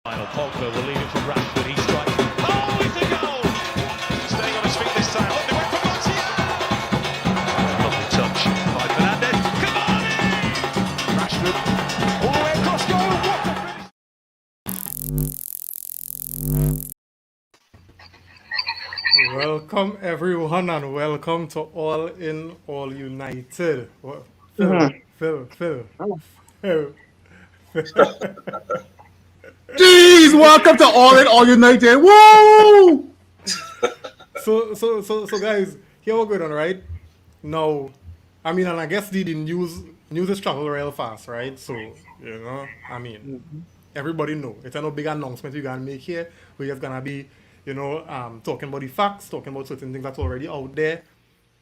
Pogba will leave it to Rashford. He strikes. Oh, it's a goal! Staying on his feet this time. Look, they went for Martial. Lovely touch by Fernandez. Cavani! Rashford all the way across goal. What a finish! Welcome everyone and welcome to All In, All United. Phil. Jeez, welcome to All In, All United. Woo! So guys, here we're going on, right? Now, I mean, and I guess the news is travel real fast, right? So, everybody know. It's a no big announcement we're gonna make here. We're just gonna be, talking about the facts, talking about certain things that's already out there,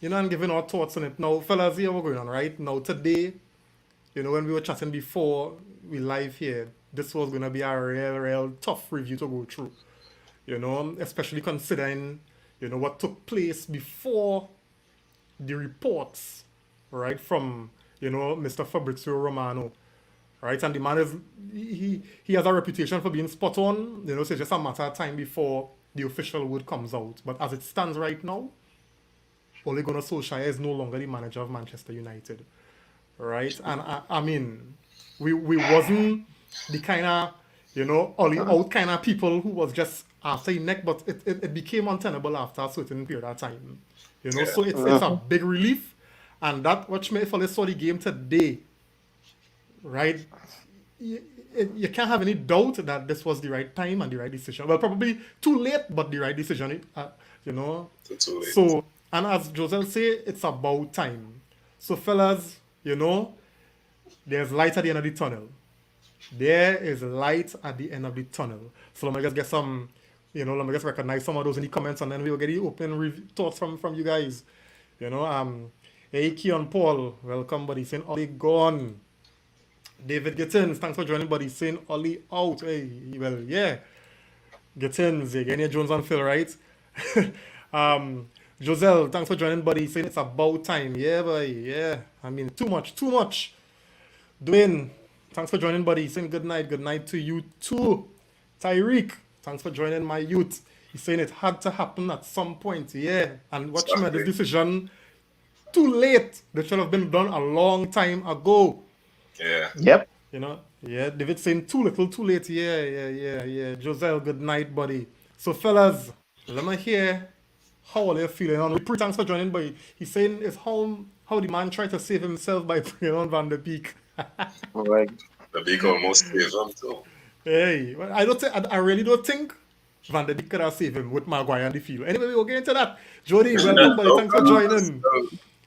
and giving our thoughts on it. Now, fellas, here we're going on, right? Now, today, when we were chatting before we live here, this was gonna be a real tough review to go through. Especially considering, what took place before the reports, right, from, Mr. Fabrizio Romano, right? And the man is, he has a reputation for being spot on, so it's just a matter of time before the official word comes out. But as it stands right now, Ole Gunnar Solskjaer is no longer the manager of Manchester United, right? And I mean, we wasn't the kind of, Ole out kind of people who was just after the neck, but it became untenable after a certain period of time. So it's a big relief. And that, watch me if I saw the game today, right? You can't have any doubt that this was the right time and the right decision. Well, probably too late, but the right decision, Too late. So, and as Josel say, it's about time. So, fellas, there's light at the end of the tunnel. There is light at the end of the tunnel. So let me just get some, let me just recognize some of those in the comments, and then we'll get the open thoughts from you guys. Hey, Keon Paul, welcome, buddy. Saying Ollie gone. David Gittins, thanks for joining, buddy. Saying Ollie out. Hey, well, yeah. Gittins, Genia Jones and Phil, right? Joselle, thanks for joining, buddy. Saying it's about time. Yeah, boy, yeah. I mean, too much. Dwayne, thanks for joining, buddy. Saying good night to you too. Tyreek, thanks for joining, my youth. He's saying it had to happen at some point, yeah. And watch me, this decision too late. That should have been done a long time ago. Yeah. Yep. Yeah, David saying too little, too late. Yeah. Joselle, good night, buddy. So, fellas, let me hear how are you feeling. And Pre, thanks for joining, buddy. He's saying it's how the man tried to save himself by bringing on Van der Beek. Right. The big almost saved him too. Hey, well, I really don't think Van der Beek could have saved him with Maguire on the field. Anyway, we'll get into that. Jody, welcome, buddy. Thanks for joining.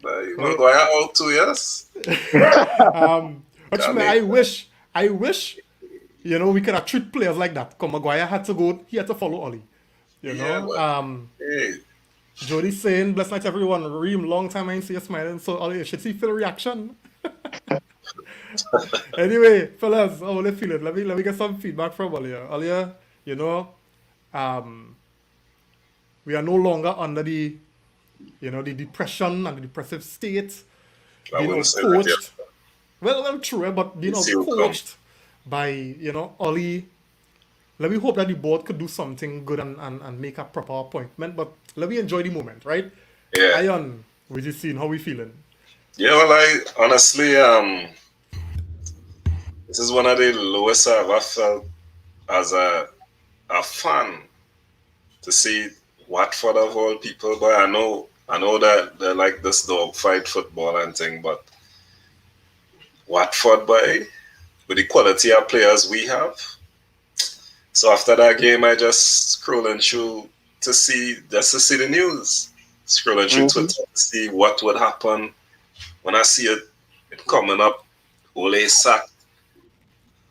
Maguire out too, yes. Actually, I wish, we could have treated players like that. Because Maguire had to go, he had to follow Ollie. Hey. Jody saying, bless night everyone. Reem, long time I ain't see you smiling. So Ollie, you should see Phil reaction. Anyway, fellas, how are you feeling? Let me get some feedback from Ollie. Ollie, we are no longer under the depression and the depressive state. Being coached. Well, true, but being coached by, Ollie. Let me hope that the board could do something good and make a proper appointment. But let me enjoy the moment, right? Yeah. Ion, with you seeing how we feeling? Yeah, well, I honestly, this is one of the lowest I've ever felt as a fan to see Watford of all people. But I know that they're like this dogfight football and thing, but Watford, boy, with the quality of players we have. So after that game, I just scrolling through to see the news, scrolling through Twitter to see what would happen when I see it coming up. Ole sacked.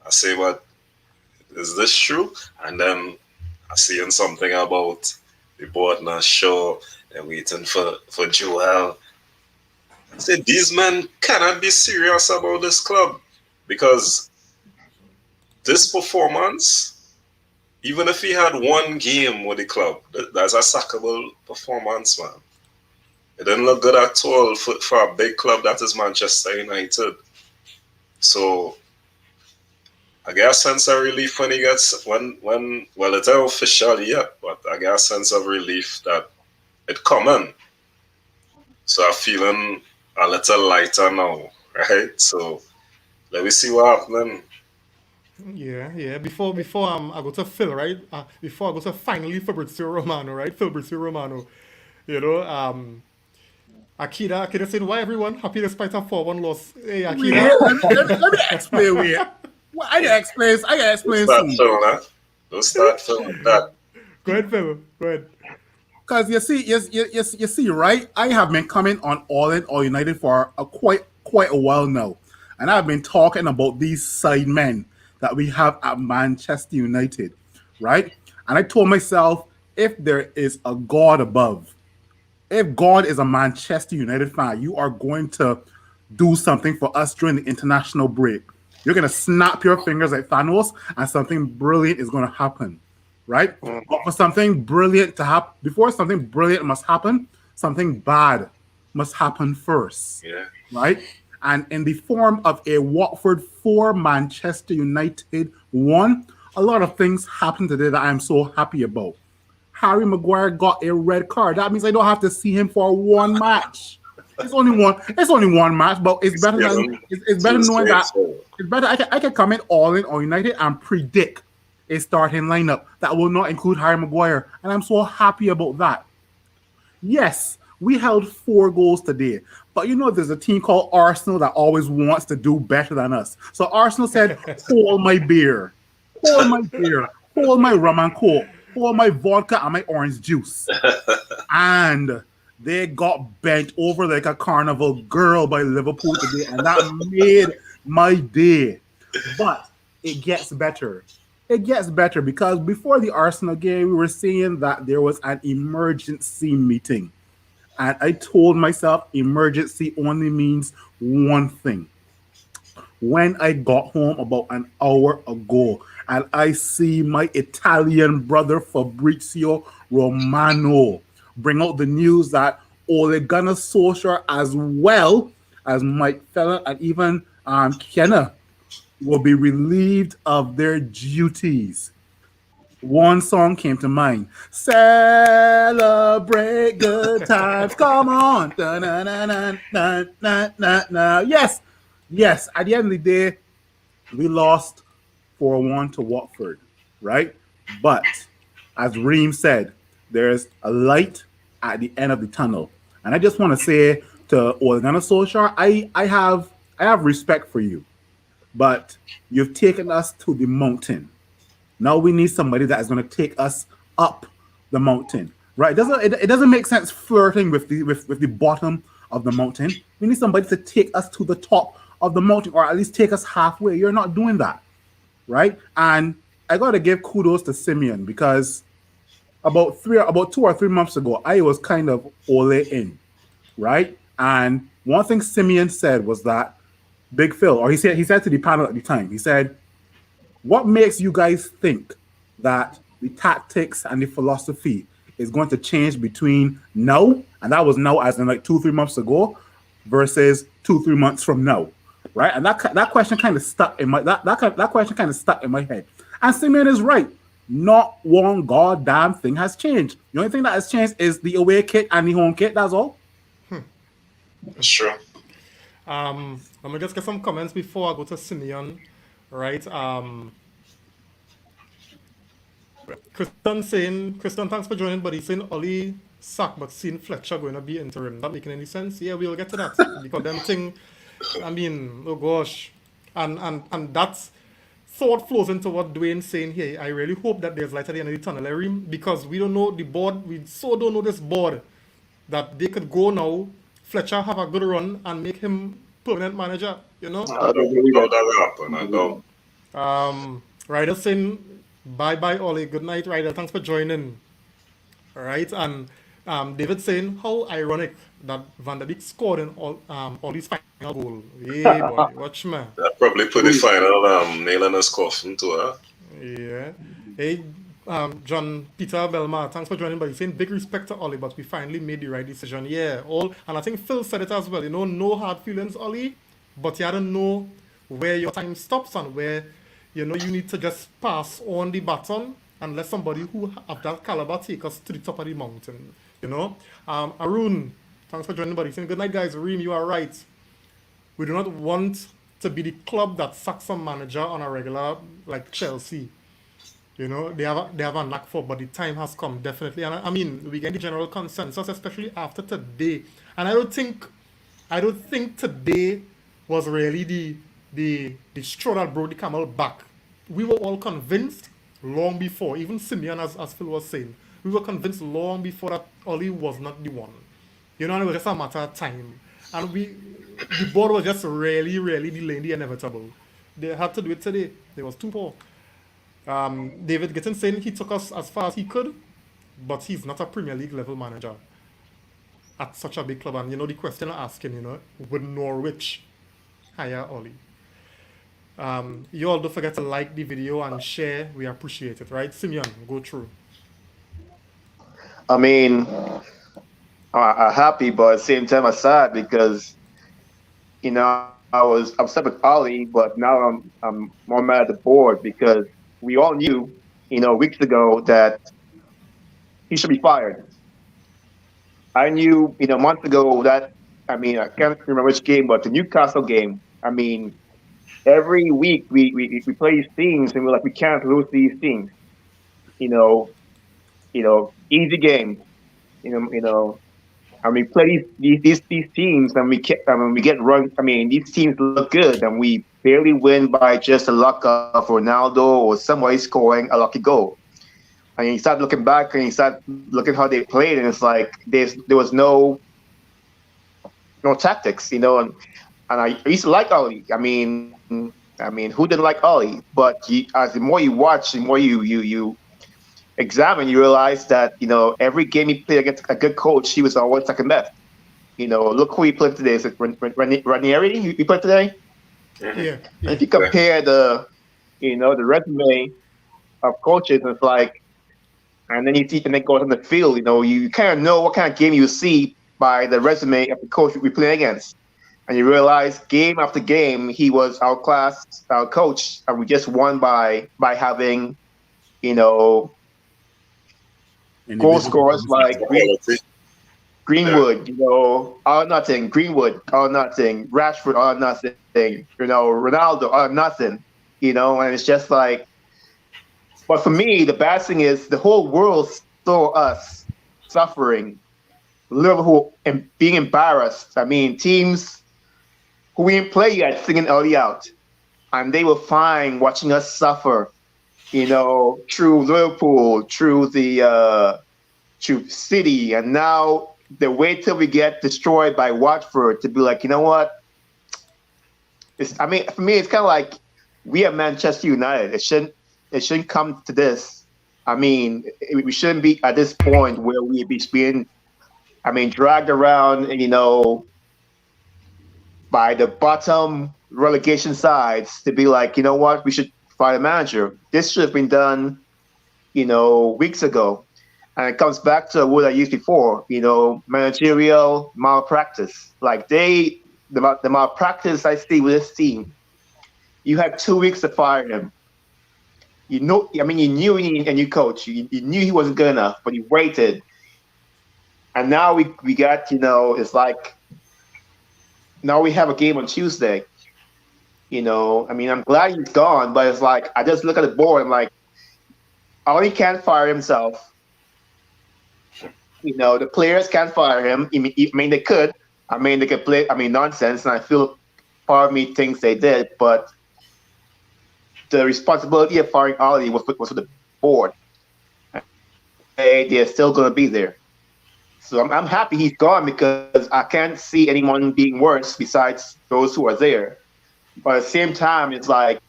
I say, what is this true? And then I seeing something about the board not sure. They're waiting for Joel. I said, these men cannot be serious about this club, because this performance, even if he had one game with the club, that's a sackable performance, man. It didn't look good at all for a big club that is Manchester United. So I get a sense of relief when he gets when well it's not official yet, but I get a sense of relief that it coming. So I'm feeling a little lighter now, right? So let me see what happens. Yeah. Before I go to Phil, right? Before I go to finally Fabrizio Romano, right? Fabrizio Romano. You know, Akira said, why everyone happy despite a 4-1 loss? Hey, Wait, Akira. let me explain. Wait, well, I can explain. I can Don't explain start something. filming that. Don't start filming that. Go ahead, Phil. Go ahead. Because you see, right? I have been coming on All In All United for quite a while now, and I've been talking about these side men that we have at Manchester United, right? And I told myself, if there is a God above, if God is a Manchester United fan, you are going to do something for us during the international break. You're going to snap your fingers like Thanos, and something brilliant is going to happen, right? But for something brilliant to happen, before something brilliant must happen, something bad must happen first, Yeah. right? And in the form of a Watford 4, Manchester United 1, a lot of things happened today that I'm so happy about. Harry Maguire got a red card. That means I don't have to see him for one match. It's only one. It's only one match, but it's It's better than feeling it's better too knowing that straightforward. it's better. I can come in all in or United and predict a starting lineup that will not include Harry Maguire, and I'm so happy about that. Yes, we held 4 goals today, but you know there's a team called Arsenal that always wants to do better than us. So Arsenal said, "Hold my beer, hold my beer, hold my rum and coke, hold my vodka and my orange juice," and they got bent over like a carnival girl by Liverpool today, and that made my day. But it gets better. It gets better because before the Arsenal game, we were seeing that there was an emergency meeting. And I told myself emergency only means one thing. When I got home about an hour ago and I see my Italian brother Fabrizio Romano bring out the news that Ole Gunnar Solskjaer, as well as Mike Fallon and even Kenna, will be relieved of their duties. One song came to mind. Celebrate good times. Come on. Da-na-na-na-na-na-na. Yes. Yes. At the end of the day, we lost 4-1 to Watford, right? But as Reem said, there's a light at the end of the tunnel. And I just want to say to Ole Gunnar Solskjaer, I have respect for you, but you've taken us to the mountain. Now we need somebody that is going to take us up the mountain, right? It doesn't make sense flirting with the bottom of the mountain. We need somebody to take us to the top of the mountain, or at least take us halfway. You're not doing that, right? And I got to give kudos to Simeon because about 2 or 3 months ago, I was kind of ole in, right? And one thing Simeon said was that Big Phil, or he said to the panel at the time, he said, what makes you guys think that the tactics and the philosophy is going to change between now, and that was now as in like 2 3 months ago, versus 2 3 months from now, right? And that question kind of stuck in my that question kind of stuck in my head. And Simeon is right. Not one goddamn thing has changed. The only thing that has changed is the away kit and the home kit. That's all. It's true. Let me just get some comments before I go to Simeon, right? Christian, thanks for joining, but he's saying Ollie sack, but seeing Fletcher going to be interim. Not making any sense. Yeah, we'll get to that. Because them thing, I mean, oh gosh. And that's thought flows into what Dwayne's saying here. I really hope that there's light at the end of the tunnel, because we don't know the board, we so don't know this board, that they could go now, Fletcher have a good run and make him permanent manager, you know? I don't believe that will happen. I don't. Ryder saying bye bye Ollie, good night Ryder, thanks for joining. All right, and David saying how ironic that Van der Beek scored in all these final goal. Hey boy, watch me. That probably put the final nail in his coffin to her. Yeah. Hey, John Peter Belmar, thanks for joining. But he's saying big respect to Ollie, but we finally made the right decision. Yeah, and I think Phil said it as well. You know, no hard feelings, Ollie, but you had to know where your time stops and where you know, you need to just pass on the baton and let somebody who have that caliber take us to the top of the mountain. You know, Arun, thanks for joining, buddy. Saying good night, guys. Reem, you are right. We do not want to be the club that sacks a manager on a regular, like Chelsea. You know, they have a knack for, but the time has come definitely. And I mean, we get the general consensus, especially after today. And I don't think today was really the straw that brought the camel back. We were all convinced long before, even Simeon, as Phil was saying, we were convinced long before that Oli was not the one. You know, and it was just a matter of time. And the board was just really, really delaying the inevitable. They had to do it today. They was too poor. David Gittin saying he took us as far as he could, but he's not a Premier League level manager at such a big club. And you know, the question I'm asking, you know, would Norwich hire Oli? You all don't forget to like the video and share. We appreciate it, right? Simeon, go through. I mean, I'm happy, but at the same time, I'm sad because, you know, I was upset with Ali, but now I'm more mad at the board because we all knew, you know, weeks ago that he should be fired. I knew, you know, months ago that, I mean, I can't remember which game, but the Newcastle game. I mean, every week we play these teams and we're like, we can't lose these teams. You know, easy game. You know, and we play these teams and we get run. I mean, these teams look good and we barely win by just the luck of Ronaldo or somebody scoring a lucky goal. And you start looking back and you start looking how they played, and it's like there was no tactics, you know. And I used to like Oli. I mean, who didn't like Oli? But as the more you watch, the more you examine, you realize that, you know, every game he played against a good coach, he was always second best. You know, look who he played today. Is it Ranieri he played today? Yeah. And if you compare the resume of coaches, it's like, and then you see, and then goes on the field, you know, you kind of know what kind of game you see by the resume of the coach we play against. And you realize game after game, he was outclassed, our coach, and we just won by having, you know, goal scorers like Greenwood, you know, all nothing, Greenwood, all nothing, Rashford, all nothing, you know, Ronaldo, all nothing, you know, and it's just like, but for me, the bad thing is the whole world saw us suffering, Liverpool and being embarrassed. I mean, teams who we didn't play yet singing early out, and they were fine watching us suffer, you know, through Liverpool, through City, and now they wait till we get destroyed by Watford to be like, you know what? For me, it's kind of like we are Manchester United. It shouldn't come to this. I mean, we shouldn't be at this point where we be being, dragged around, you know, by the bottom relegation sides to be like, you know what, we should find a manager. This should have been done, you know, weeks ago. And it comes back to what I used before, you know, managerial malpractice. Like the malpractice I see with this team, you had 2 weeks to fire him. You know, you knew you needed a new coach. You knew he wasn't good enough, but you waited. And now we got, you know, it's like, now we have a game on Tuesday. You know, I'm glad he's gone, but it's like, I just look at the board, I'm like, Ollie can't fire himself. You know, the players can't fire him. They could. They could play, nonsense, and I feel part of me thinks they did, but the responsibility of firing Ollie was with the board. They're still going to be there. So I'm happy he's gone because I can't see anyone being worse besides those who are there. But at the same time, it's like,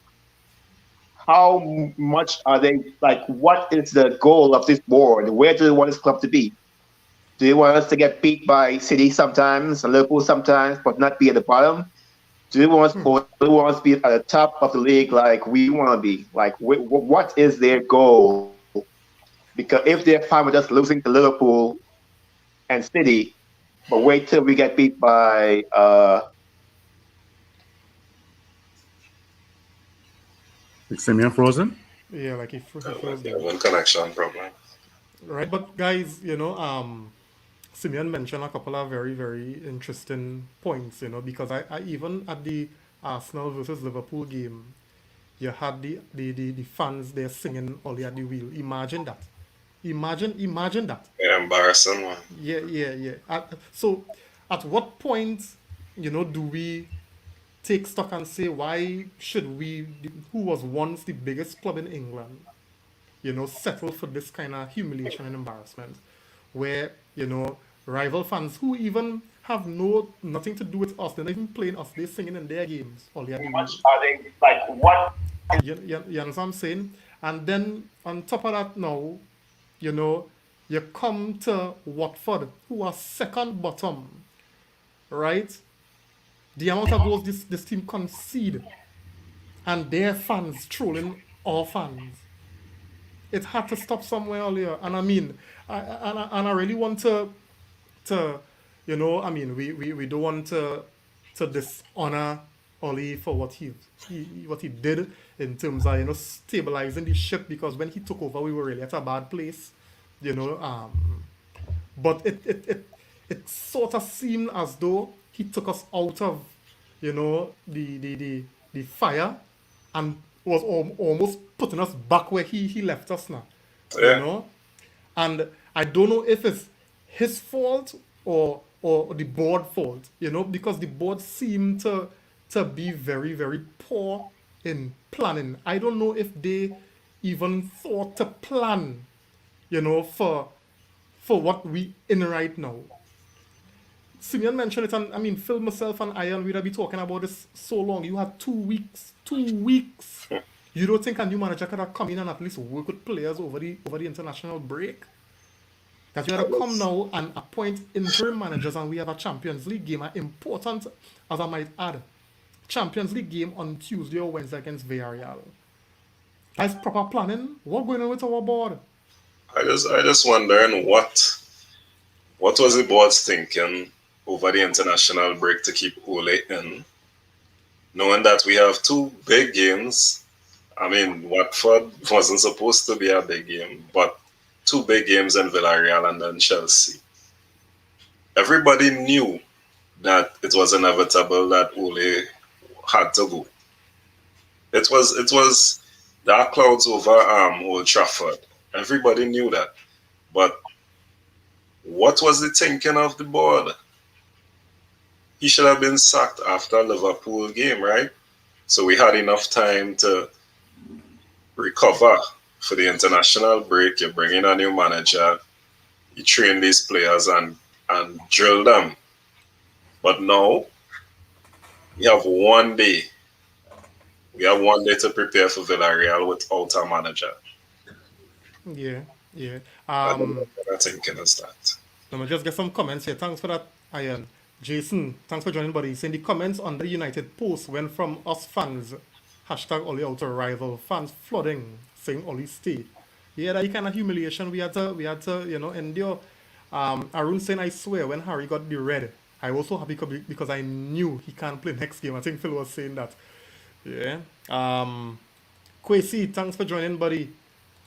how much are they, like, what is the goal of this board? Where do they want this club to be? Do they want us to get beat by City sometimes, and Liverpool sometimes, but not be at the bottom? Do they want us to be at the top of the league like we want to be? Like, what is their goal? Because if they're fine with us losing to Liverpool and City, but wait till we get beat by Like Simeon frozen. Yeah, like he froze there. One connection problem. Right, but guys, Simeon mentioned a couple of very, very interesting points, because I even at the Arsenal versus Liverpool game, you had the fans there singing Ollie at the wheel. Imagine that. Imagine that. Yeah, embarrassing one. Yeah. So, at what point, do we take stock and say, why should we, who was once the biggest club in England, settle for this kind of humiliation and embarrassment, where rival fans who even have nothing to do with us, they're not even playing us, they're singing in their games, all the other What are they like? What? you understand what I'm saying? And then on top of that now, you know, you come to Watford, who are second bottom, right? The amount of goals this team concede, and their fans trolling our fans. It had to stop somewhere earlier. And I mean, I really want to we don't want to dishonor Oli for what he did in terms of stabilizing the ship, because when he took over we were really at a bad place, but it sort of seemed as though he took us out of the fire and was almost putting us back where he left us now, you Yeah. know and I don't know if it's his fault or the board fault, because the board seemed to be very, very poor in planning. I don't know if they even thought to plan, for what we in right now. Simeon mentioned it, and I mean, Phil, myself, and Ian, we'd be talking about this so long. You had 2 weeks. 2 weeks. You don't think a new manager could have come in and at least work with players over the international break? That you had to come now and appoint interim managers, and we have a Champions League game, an important, as I might add, Champions League game on Tuesday or Wednesday against Villarreal. That's proper planning. What's going on with our board? I just wondering what was the board's thinking over the international break to keep Ole in, knowing that we have 2 big games. I mean, Watford wasn't supposed to be a big game, but 2 big games in Villarreal and then Chelsea. Everybody knew that it was inevitable that Ole had to go. It was dark clouds over Old Trafford. Everybody knew that. But what was the thinking of the board? He should have been sacked after Liverpool game, right? So we had enough time to recover for the international break. You bring in a new manager, you train these players and drill them. But now we have 1 day. We have 1 day to prepare for Villarreal without a manager. Yeah. I don't know what I'm thinking is that. Let me just get some comments here. Thanks for that, Ian. Jason, thanks for joining, buddy. Saying the comments on the United post went from us fans, hashtag Oli out to rival fans flooding, saying Oli stay. Yeah, that kind of humiliation we had to endure. Arun saying, I swear, when Harry got the red, I was so happy because I knew he can't play next game. I think Phil was saying that. Yeah. Kwesi, thanks for joining, buddy.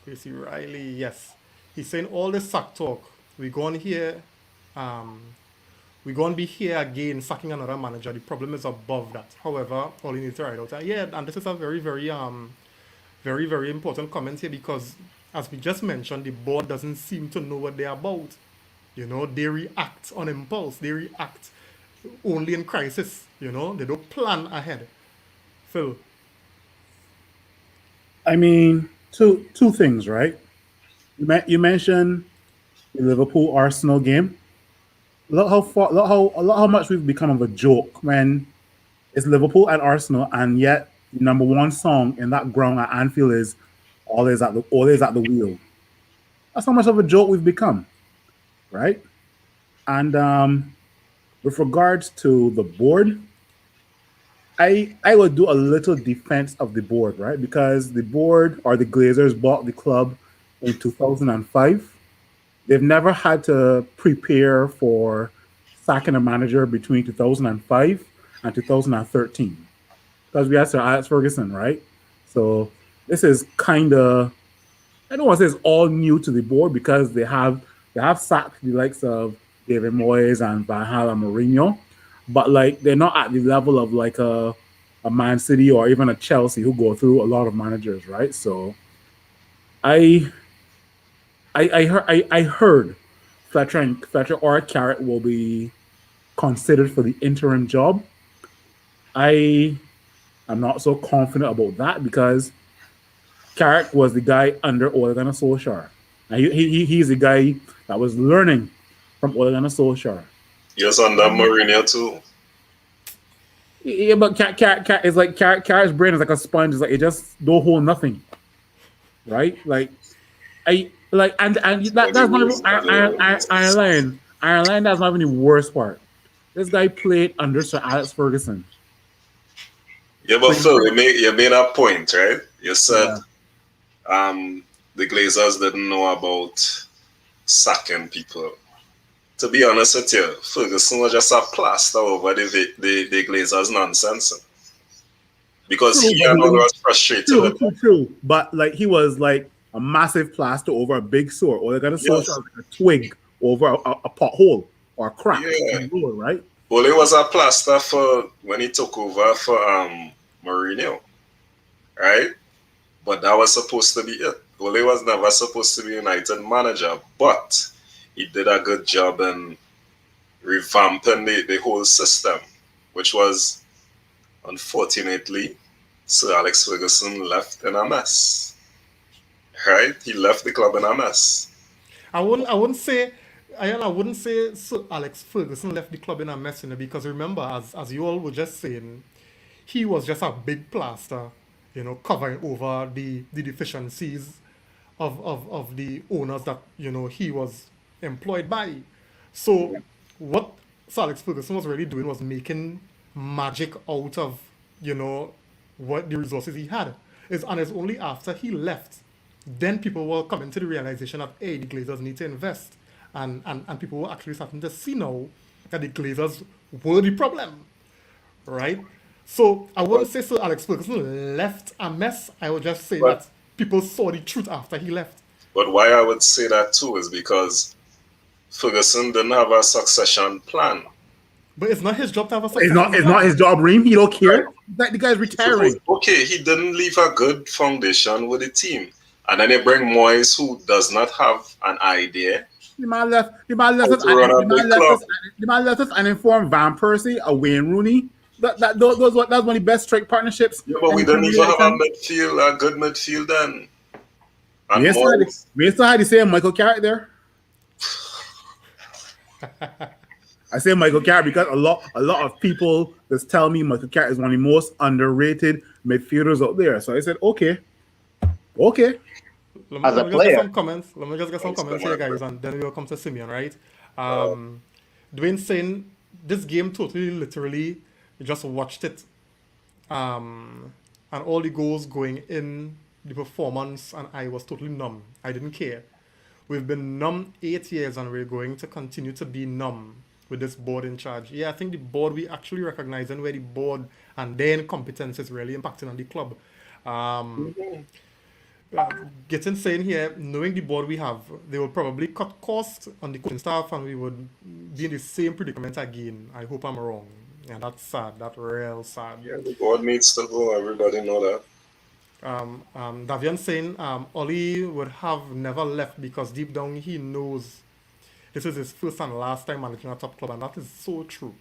Kwesi Riley, yes. He's saying all this sack talk. We're going here. We're going to be here again sacking another manager. The problem is above that. However, all you need to write out. Yeah, and this is a very, very, very, very important comment here, because, as we just mentioned, the board doesn't seem to know what they're about. They react on impulse. They react only in crisis. They don't plan ahead. Phil. I mean, two things, right? You mentioned the Liverpool Arsenal game. Look how much we've become of a joke when it's Liverpool and Arsenal, and yet the number 1 song in that ground at Anfield is always at the wheel. That's how much of a joke we've become, right? And with regards to the board, I would do a little defense of the board, right? Because the board or the Glazers bought the club in 2005. They've never had to prepare for sacking a manager between 2005 and 2013, because we had Sir Alex Ferguson, right? So this is kind of, I don't want to say it's all new to the board because they have sacked the likes of David Moyes and Van Gaal and Mourinho, but like they're not at the level of like a Man City or even a Chelsea who go through a lot of managers, right? So I I heard Fletcher or Carrot will be considered for the interim job. I am not so confident about that because Carrick was the guy under Ole Gunnar Solskjaer. And he's the guy that was learning from Ole Gunnar Solskjaer. Yes, under Mourinho too. Yeah, but Cat is like Carrick's brain is like a sponge. It's like it just don't hold nothing, right? Like I like and that's not even Ireland. Ireland, that's not even the worst part. This guy played under Sir Alex Ferguson. Yeah, but Phil, you made a point, right? You said Yeah. the Glazers didn't know about sacking people. To be honest with you, Ferguson was just a plaster over the Glazers' nonsense. Because True, he but and all was frustrated with that. true. But like he was like a massive plaster over a big sore, or like a Yes. like a twig over a pothole or a crack Yeah. in the road, right? Ole was a plaster for when he took over for Mourinho, right? But that was supposed to be it. Ole was never supposed to be United manager, but he did a good job in revamping the whole system, which was, unfortunately, Sir Alex Ferguson left in a mess. Right? He left the club in a mess. I wouldn't say I wouldn't say Sir Alex Ferguson left the club in a mess, because remember, as you all were just saying, he was just a big plaster, covering over the deficiencies of the owners that he was employed by. So what Sir Alex Ferguson was really doing was making magic out of what the resources he had. And it's only after he left, then people were coming to the realization that hey, the Glazers need to invest, and people were actually starting to see now that the Glazers were the problem, right? So I wouldn't say Sir Alex Ferguson left a mess. I would just say But that people saw the truth after he left. but why I would say that too is because Ferguson didn't have a succession plan. But it's not his job to have a It's succession not plan. his job, Reem. He don't care. Like the guy's retiring. Okay, he didn't leave a good foundation with the team. And then they bring Moyes, who does not have an idea. The man left. The man left How us. to run a big club. The man left us uninformed Van Persie, a Wayne Rooney. That's one of the best strike partnerships. Yeah, but we in didn't even have a United. good midfield then. And We still had the same Michael Carrick there. I say Michael Carrick because a lot of people just tell me Michael Carrick is one of the most underrated midfielders out there. So I said, okay. As a Let me just player. get some comments. Let me just get some comments here, guys, and then we'll come to Simeon, right? Dwayne saying this game totally, literally, just watched it, and all the goals going in, the performance, and I was totally numb. I didn't care. We've been numb 8 years, and we're going to continue to be numb with this board in charge. Yeah, I think the board, we actually recognizing where the board and their incompetence is really impacting on the club. Getting saying here, knowing the board we have, they will probably cut costs on the coaching staff, and we would be in the same predicament again. I hope I'm wrong. Yeah, that's sad. That's real sad. yeah, the board needs to go. Everybody know that. Davian saying Oli would have never left because deep down he knows this is his first and last time managing a top club, and that is so true.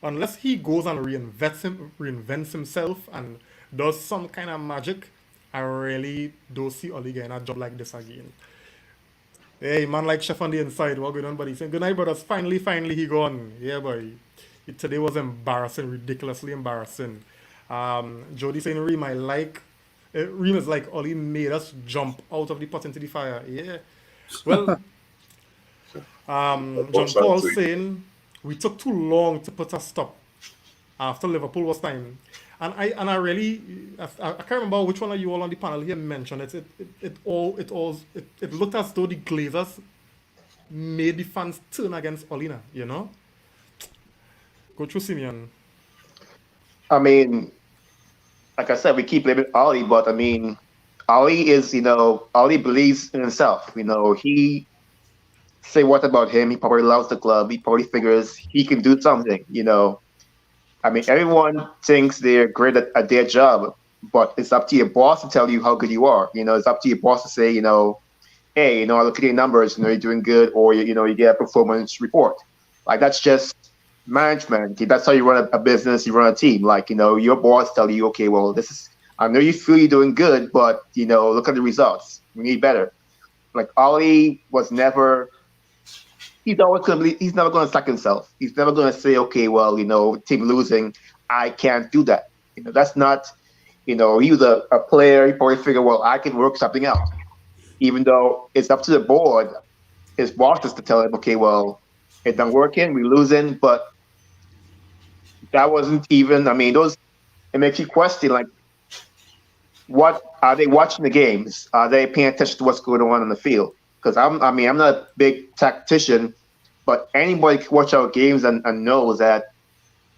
Unless he goes and reinvents himself and does some kind of magic, I really don't see Oli getting a job like this again. Hey, man like Chef on the inside, what going on, buddy? Saying, good night, brothers. Finally, he gone. Yeah, boy. Today was embarrassing, ridiculously embarrassing. Jody saying, Reem, Reem is like, Oli made us jump out of the pot into the fire. Yeah. Well, John Paul saying, we took too long to put a stop after Liverpool was time. And I really can't remember which one of you all on the panel here mentioned it. It looked as though the Glazers made the fans turn against Olina, Go through Simeon. I mean, like I said, we keep blaming Ollie, but I mean, Ali is, Ali believes in himself. He say what about him? He probably loves the club. He probably figures he can do something. I mean, everyone thinks they're great at their job, but it's up to your boss to tell you how good you are. It's up to your boss to say, hey, I look at your numbers, you're doing good, or you get a performance report. Like that's just management. That's how you run a business. You run a team. Like your boss tell you, okay, well, this is. I know you feel you're doing good, but look at the results. We need better. Like Ali was never. He's always gonna be. He's never gonna sack himself. He's never gonna say, okay, well, team losing, I can't do that. That's not. He was a player. He probably figured, well, I can work something out. Even though it's up to the board, his bosses to tell him, okay, well, it's not working, we're losing, but that wasn't even. I mean, it makes you question, like, what are they watching the games? Are they paying attention to what's going on the field? Because I'm not a big tactician, but anybody can watch our games and knows that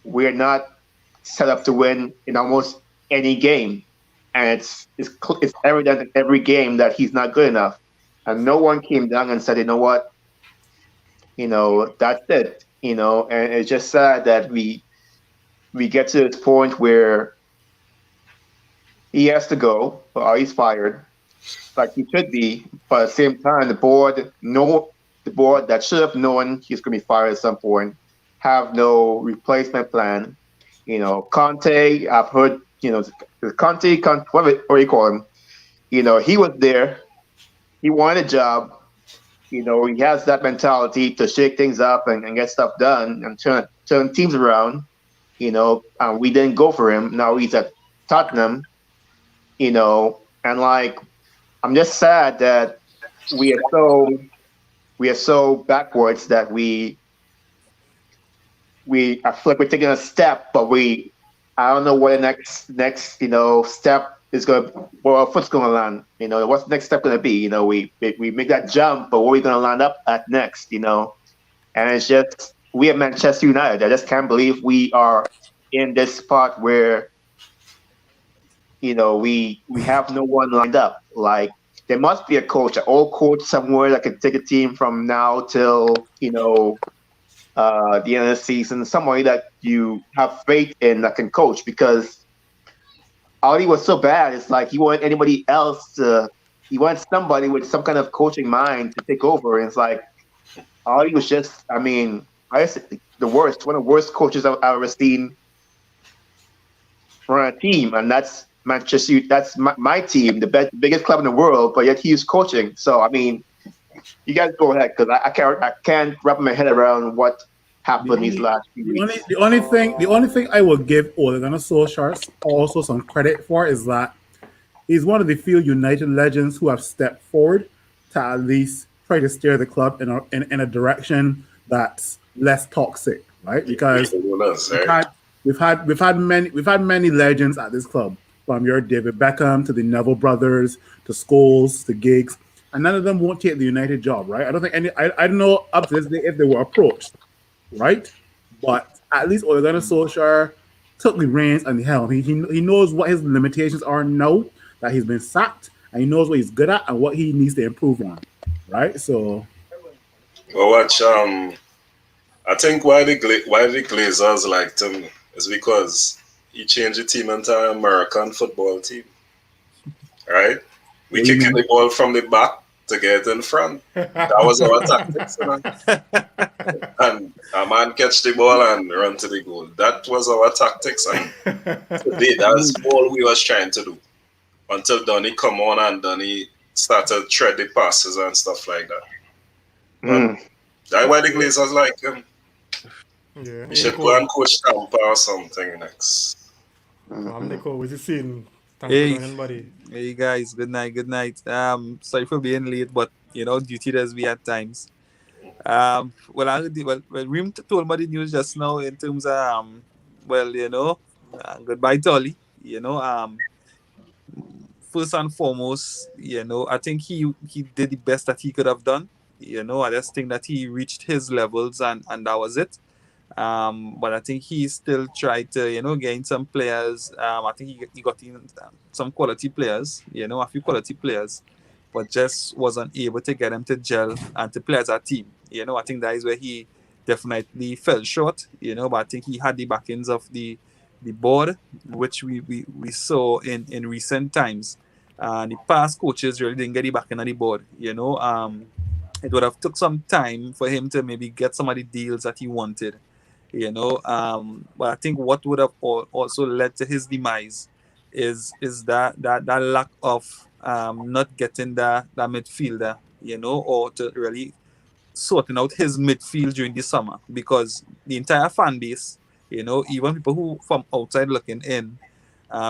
we're not set up to win in almost any game, and it's evident in every game that he's not good enough, and no one came down and said, you know what, that's it, and it's just sad that we get to this point where he has to go, or he's fired, like he should be. But at the same time, the board that should have known he's going to be fired at some point have no replacement plan. Conte, I've heard, Conte, whatever you call him, he was there. He wanted a job. He has that mentality to shake things up and get stuff done and turn teams around. And we didn't go for him. Now he's at Tottenham. And like, I'm just sad that we are so backwards that I feel like we're taking a step, but I don't know what the next step is where our foot's gonna land. What's the next step gonna be? We make that jump, but what are we gonna land up at next? And it's just, we at Manchester United, I just can't believe we are in this spot where we have no one lined up. Like, there must be a coach, an old coach somewhere that can take a team from now till the end of the season, somebody that you have faith in that can coach, because Ali was so bad. It's like he wanted somebody with some kind of coaching mind to take over. And it's like, Ali was just, I guess one of the worst coaches I've ever seen run a team. And that's Manchester, that's my team, the biggest club in the world, but yet he's coaching. So, you guys go ahead, because I can't wrap my head around what happened these last few weeks. The only thing I will give Ole Gunnar Solskjaer also some credit for is that he's one of the few United legends who have stepped forward to at least try to steer the club in a direction that's less toxic, right? Because we've had many legends at this club, from your David Beckham to the Neville brothers to Scholes to Giggs, and none of them won't take the United job, right? I don't think I don't know up to this day if they were approached, right? But at least Ole Gunnar Solskjaer took the reins and the helm. He knows what his limitations are now that he's been sacked, and he knows what he's good at and what he needs to improve on, right? So, well, watch. I think why the Glazers liked him is because he changed the team into an American football team, right? We kicking the ball from the back to get in front. That was our tactics, and a man catch the ball and run to the goal. That was our tactics, and today that's all we was trying to do until Donny come on and Donny started tread the passes and stuff like that. That's why the Glazers like him. Yeah, We should go and coach Tampa or something next. Nico, what's you seeing? Buddy. Hey guys, good night. Sorry for being late, but duty does be at times. Reem told me the news just now in terms of goodbye Dolly. First and foremost, I think he did the best that he could have done. I just think that he reached his levels and that was it. But I think he still tried to, gain some players. I think he got in some quality players, a few quality players, but just wasn't able to get them to gel and to play as a team. I think that is where he definitely fell short, but I think he had the backings of the board, which we saw in recent times. And the past coaches really didn't get the backing of the board, it would have took some time for him to maybe get some of the deals that he wanted, but I think what would have also led to his demise is that lack of not getting that midfielder, or to really sorting out his midfield during the summer, because the entire fan base, even people who from outside looking in,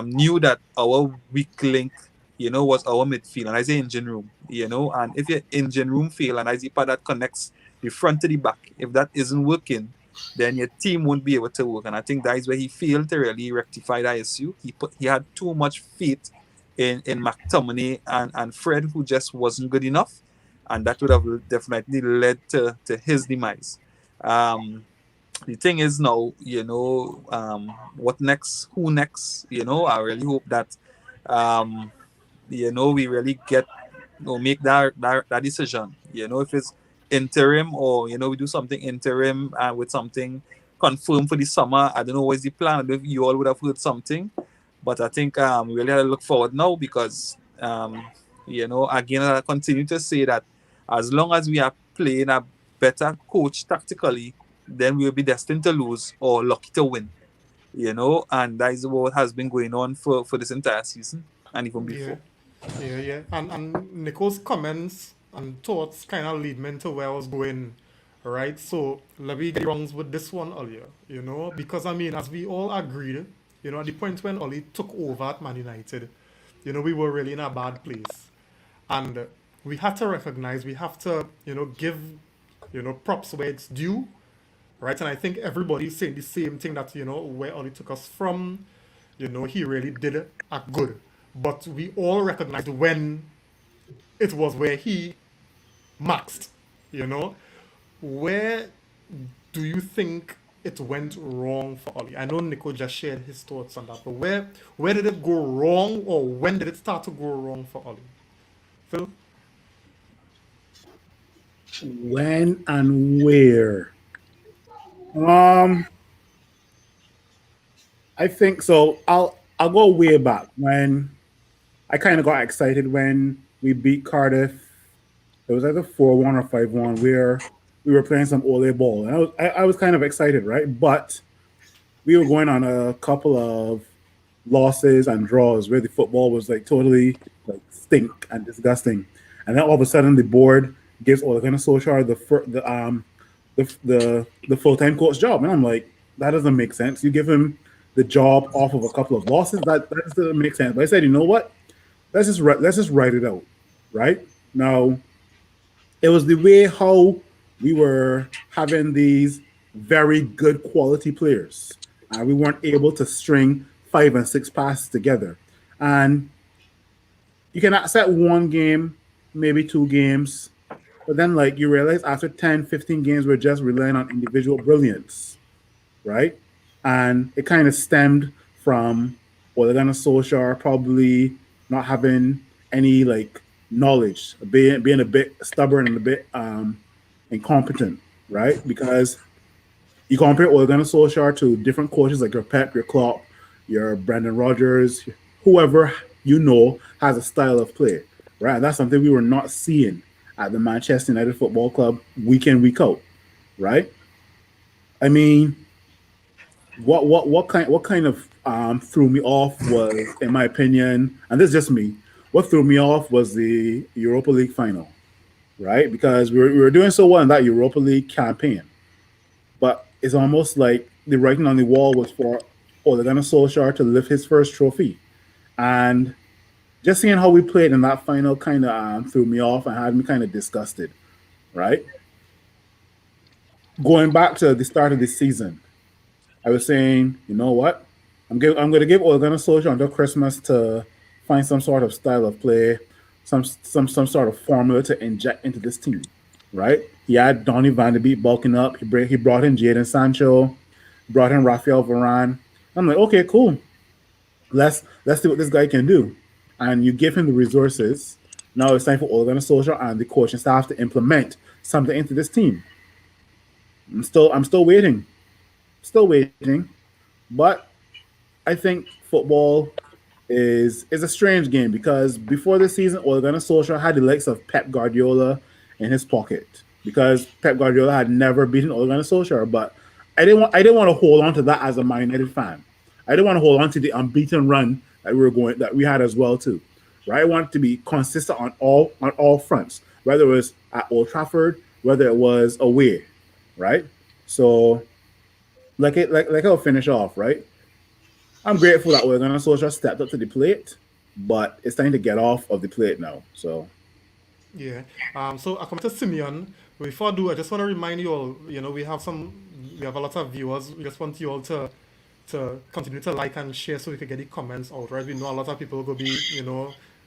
knew that our weak link, was our midfield, and I say engine room, and if your engine room fail, and I see part that connects the front to the back, if that isn't working, then your team won't be able to work. And I think that is where he failed to really rectify that issue. He had too much faith in McTominay and Fred, who just wasn't good enough, and that would have definitely led to his demise. The thing is now, what next? Who next? I really hope that, we really get make that decision. If it's interim, or we do something interim with something confirmed for the summer. I don't know what's the plan. I don't know if you all would have heard something, but I think we really have to look forward now, because again, I continue to say that as long as we are playing a better coach tactically, then we will be destined to lose or lucky to win. And that is what has been going on for this entire season and even Yeah, before. yeah. And Nico's comments and thoughts kind of lead me into where I was going, right? So let me get wrongs with this one earlier, because I mean, as we all agreed, at the point when Oli took over at Man United, we were really in a bad place, and we had to recognize, we have to, give, props where it's due, right? And I think everybody's saying the same thing, that where Oli took us from, he really did a good. But we all recognized when it was where he maxed, you know. Where do you think it went wrong for Oli? I know Nico just shared his thoughts on that, but where did it go wrong, or when did it start to go wrong for Oli? Phil? When and where? Um, I think so. I'll go way back when I kind of got excited when we beat Cardiff. It was either 4-1 or 5-1, where we were playing some Ole ball, and I was kind of excited, right? But we were going on a couple of losses and draws where the football was like totally like stink and disgusting, and then all of a sudden the board gives Ole Gunnar Solskjaer the full time coach job, and I'm like, that doesn't make sense. You give him the job off of a couple of losses. That doesn't make sense. But I said, you know what? Let's just write it out, right? Now, it was the way how we were having these very good quality players. We weren't able to string 5 and 6 passes together. And you can accept one game, maybe 2 games, but then like you realize after 10, 15 games, we're just relying on individual brilliance, right? And it kind of stemmed from Ole Gunnar Solskjaer probably not having any like knowledge, being a bit stubborn and a bit incompetent, right? Because you compare Ole Gunnar Solskjaer to different coaches like your Pep, your Klopp, your Brendan Rodgers, whoever has a style of play, right? And that's something we were not seeing at the Manchester United Football Club week in, week out, right? I mean, what kind of threw me off was, in my opinion, and this is just me, what threw me off was the Europa League final, right? Because we were doing so well in that Europa League campaign, but it's almost like the writing on the wall was for Ole Gunnar Solskjaer to lift his first trophy, and just seeing how we played in that final kind of threw me off and had me kind of disgusted, right? Going back to the start of this season, I was saying, you know what? I'm going to give Ole Gunnar Solskjaer until Christmas to find some sort of style of play, some sort of formula to inject into this team, right? He had Donny Van de Beek bulking up. He brought in Jadon Sancho, brought in Rafael Varane. I'm like, okay, cool. Let's see what this guy can do. And you give him the resources. Now it's time for Ole Gunnar Solskjaer and the coaching staff to implement something into this team. I'm still waiting. Still waiting. But I think football is a strange game because before this season, Ole Gunnar Solskjaer had the likes of Pep Guardiola in his pocket because Pep Guardiola had never beaten Ole Gunnar Solskjaer. But I didn't want to hold on to that as a Man United fan. I didn't want to hold on to the unbeaten run that we had as well too. Right? I wanted to be consistent on all fronts, whether it was at Old Trafford, whether it was away, right? So like I'll finish off, right? I'm grateful that we're gonna Solskjaer stepped up to the plate, but it's time to get off of the plate now. So Yeah. So I come to Simeon. Before I do, I just want to remind you all, we have a lot of viewers. We just want you all to continue to like and share so we can get the comments out, right? We know a lot of people will be,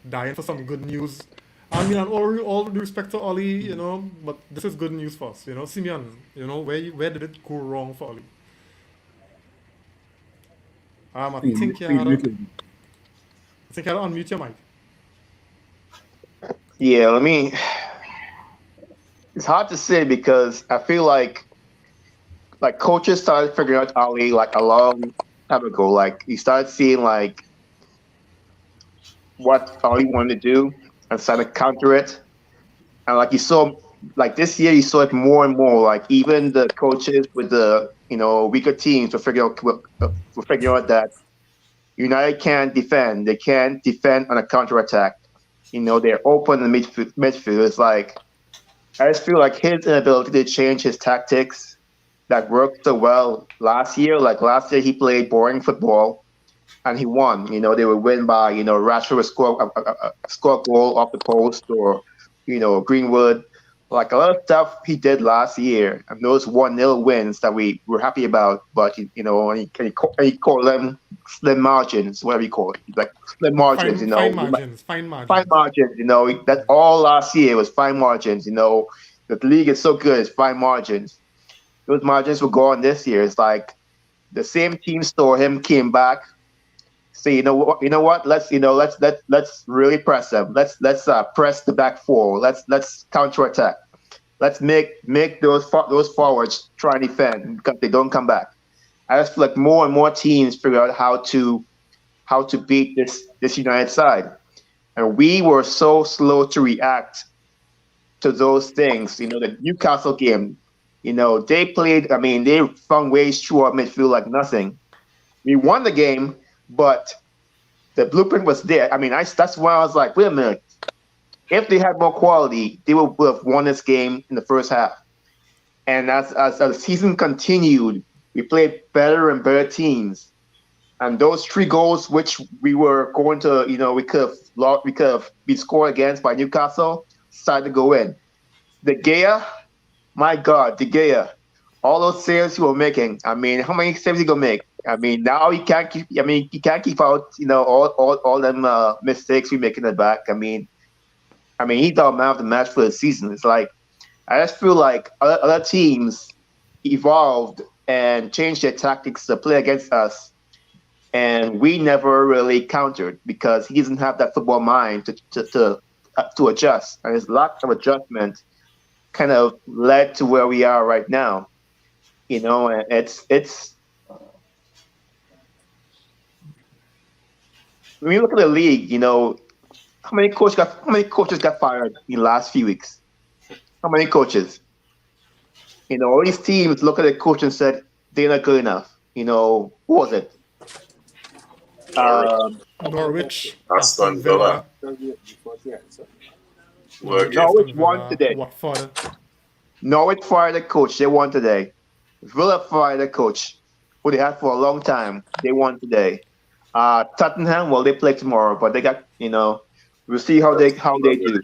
dying for some good news. I mean, and all due respect to Ollie, but this is good news for us, Simeon, where did it go wrong for Ollie? I think you had to, unmute your mic. Yeah, it's hard to say because I feel like coaches started figuring out Ali like a long time ago. Like you started seeing like what Ali wanted to do and started to counter it. And like you saw like this year you saw it more and more. Like even the coaches with the weaker teams were figuring out that United can't defend. They can't defend on a counterattack. They're open in the midfield. It's like I just feel like his inability to change his tactics that worked so well last year. Like last year, he played boring football, and he won. They would win by Rashford would score a goal off the post, or Greenwood. Like a lot of stuff he did last year, and those 1-0 wins that we were happy about. But and he called them slim margins, whatever you call it, like slim margins. Fine margins. Fine margins. That all last year was fine margins. The league is so good, it's fine margins. Those margins were gone this year. It's like the same team saw him, came back, say, you know what? Let's really press them. Let's press the back four. Let's counterattack. Let's make those forwards try and defend because they don't come back. I just feel like more and more teams figure out how to beat this United side, and we were so slow to react to those things. The Newcastle game. They played. I mean, they found ways through our midfield like nothing. We won the game, but the blueprint was there. I mean, that's why I was like, wait a minute. If they had more quality, they would have won this game in the first half. And as the season continued, we played better and better teams. And those 3 goals, which we were going to, we could have been scored against by Newcastle, started to go in. De Gea, my God, De Gea, all those saves he was making. I mean, how many saves he gonna make? I mean, now he can't keep. I mean, he can't keep out. All them mistakes we make in the back. I mean, he's our man of the match for the season. It's like I just feel like other teams evolved and changed their tactics to play against us, and we never really countered because he doesn't have that football mind to adjust, and his lack of adjustment kind of led to where we are right now. And it's when you look at the league, how many coaches got fired in the last few weeks? How many coaches? All these teams look at the coach and said they're not good enough. Who was it? Norwich, Aston Villa. Norwich won today. Watford. Norwich fired the coach. They won today. Villa fired the coach, who they had for a long time. They won today. Tottenham, well, they play tomorrow, but they got, we'll see how they do.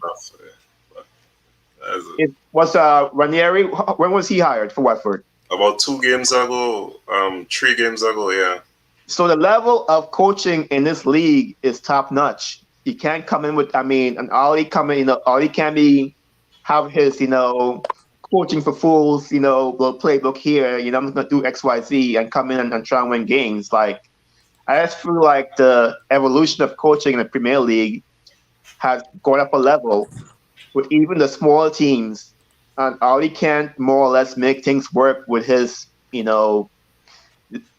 It was Ranieri. When was he hired for Watford? About 2 games ago, 3 games ago, yeah. So the level of coaching in this league is top notch. You can't come in with, and Ollie come in, Ollie can have his, coaching for fools, little playbook here, I'm going to do X, Y, Z and come in and try and win games. Like, I just feel like the evolution of coaching in the Premier League has gone up a level with even the small teams. And Ollie can't more or less make things work with his,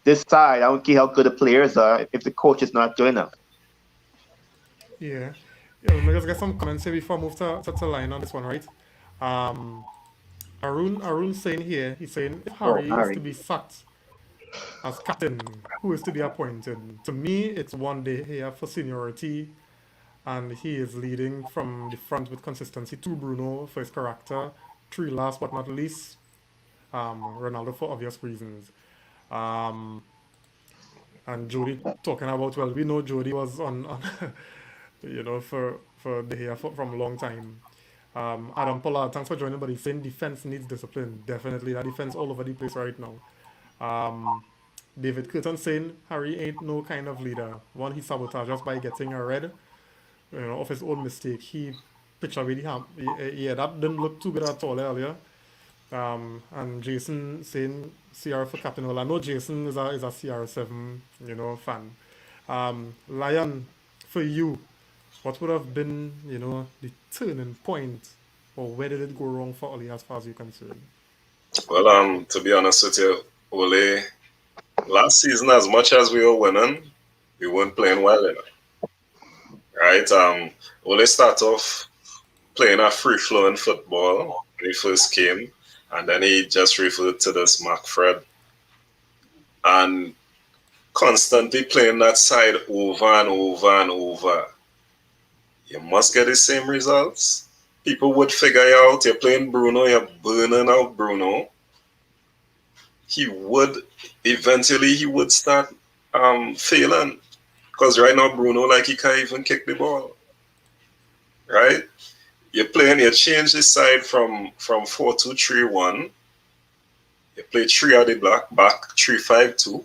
this side. I don't care how good the players are if the coach is not good enough. Yeah. Yeah, let me just get some comments here before I move to line on this one, right? Um, Arun saying here, he's saying if Oh, Harry is to Harry. be sacked as captain, who is to be appointed? To me, it's one day here for seniority, and he is leading from the front with consistency. Two, Bruno for his character. Three, last but not least, Ronaldo for obvious reasons. Um, and Jody talking about, well, we know Jody was on for the here from a long time. Adam Pollard, thanks for joining, but he's saying defense needs discipline. Definitely, that defense all over the place right now. David Curtin saying Harry ain't no kind of leader. One, he sabotages us by getting a red, off his own mistake. He pitched away the ham. Yeah, that didn't look too good at all earlier. And Jason saying CR for captain. Well, I know Jason is a CR7, fan. Lion, for you, what would have been, the turning point, or where did it go wrong for Oli as far as you're concerned? Well, to be honest with you, Ole, last season, as much as we were winning, we weren't playing well enough. Right? Ole started off playing a free-flowing football when he first came, and then he just referred to this McFred. And constantly playing that side over and over and over. You must get the same results. People would figure you out. You're playing Bruno, you're burning out Bruno. He would start failing. Because right now Bruno, he can't even kick the ball. Right? You change the side from 4-2-3-1. You play 3 at the back 3-5-2,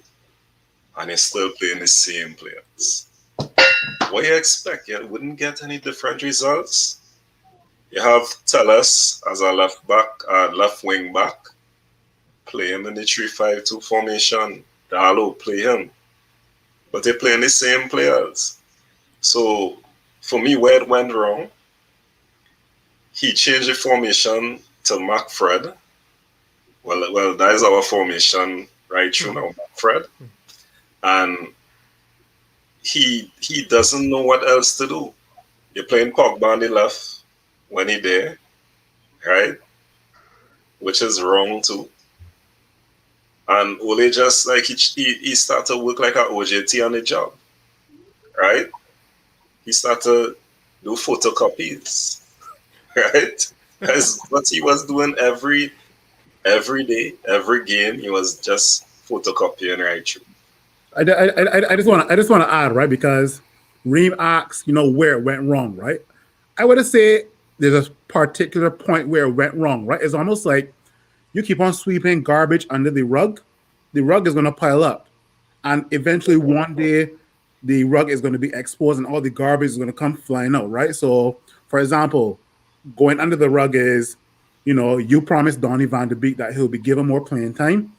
and you're still playing the same players. What you expect? You wouldn't get any different results. You have Tellus as a left wing back, play him in the 3-5-2 formation. Darlow, play him. But they're playing the same players. So, for me, where it went wrong, he changed the formation to McFred. Well, that is our formation right through now, McFred. And he doesn't know what else to do. You're playing Pogba on the left when he's there, right? Which is wrong too. And Ole just he started to work like an OJT on the job, right? He started to do photocopies, right? That's what he was doing every day, every game. He was just photocopying right through. I just want to add, right, because Reem asks, where it went wrong, right? I would say there's a particular point where it went wrong, right? It's almost like you keep on sweeping garbage under the rug is going to pile up, and eventually one day the rug is going to be exposed and all the garbage is going to come flying out, right? So, for example, going under the rug is, you promised Donny van de Beek that he'll be given more playing time.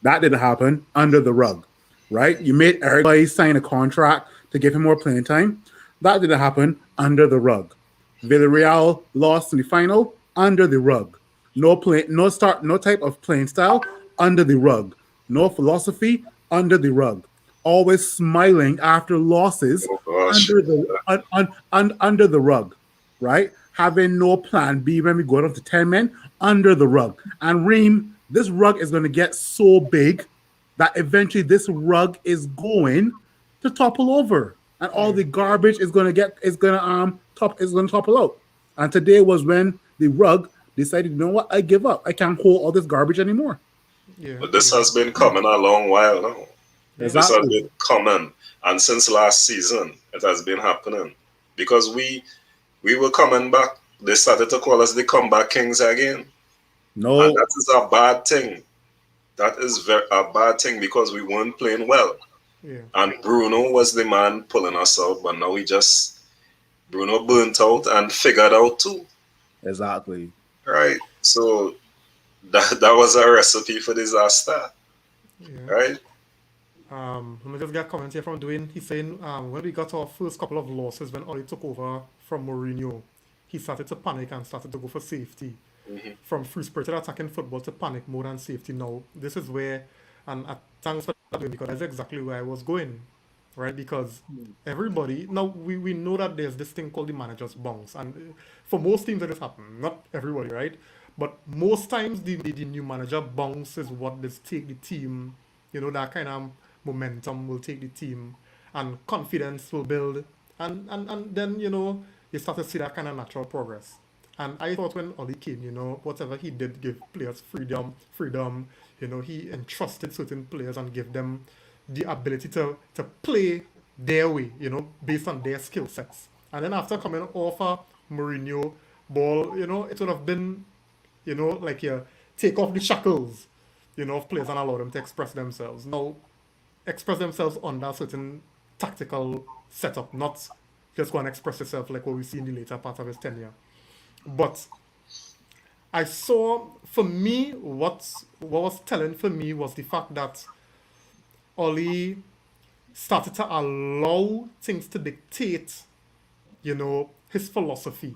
That didn't happen. Under the rug. Right? You made Eric Bailly sign a contract to give him more playing time. That didn't happen. Under the rug. Villarreal lost in the final. Under the rug. No type of playing style. Under the rug. No philosophy. Under the rug. Always smiling after losses. Under the rug. Right? Having no plan B when we go down to 10 men. Under the rug. And Reem, this rug is going to get so big that eventually this rug is going to topple over, and all the garbage is going to topple out. And today was when the rug decided, I give up. I can't hold all this garbage anymore. Yeah. But this has been coming a long while now. Exactly. This has been coming, and since last season, it has been happening because we were coming back. They started to call us the comeback kings again. No, and that is a bad thing. That is a bad thing because we weren't playing well. Yeah. And Bruno was the man pulling us out, but now Bruno burnt out and figured out too. Exactly. Right. So that was a recipe for disaster, Yeah. right? Let me just get a comment here from Dwayne. He's saying when we got our first couple of losses when Oli took over from Mourinho, he started to panic and started to go for safety. Mm-hmm. From free-spirited attacking football to panic mode and safety. Now, this is where, and thanks for that, Dwayne, because that's exactly where I was going, right? Because everybody, now we know that there's this thing called the manager's bounce. And for most teams, that has happened. Not everybody, right? But most times, the new manager bounce is what does take the team, that kind of momentum will take the team and confidence will build. And then, you start to see that kind of natural progress. And I thought when Oli came, whatever he did give players freedom, he entrusted certain players and gave them the ability to play their way, based on their skill sets. And then after coming off a Mourinho ball, it would have been, like you take off the shackles, of players and allow them to express themselves. Now, express themselves under a certain tactical setup, not just go and express yourself like what we see in the later part of his tenure. But I saw, for me, what was telling for me was the fact that Oli started to allow things to dictate, his philosophy.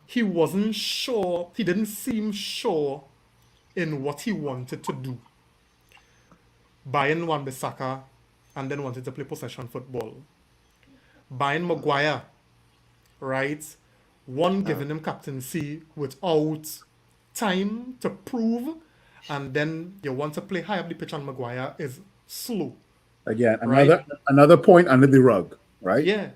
He wasn't sure, he didn't seem sure in what he wanted to do. Buying Wan-Bissaka and then wanted to play possession football. Buying Maguire, right? One giving him captaincy without time to prove, and then you want to play high up the pitch on Maguire is slow. Again, Right. another point under the rug, right? Yeah.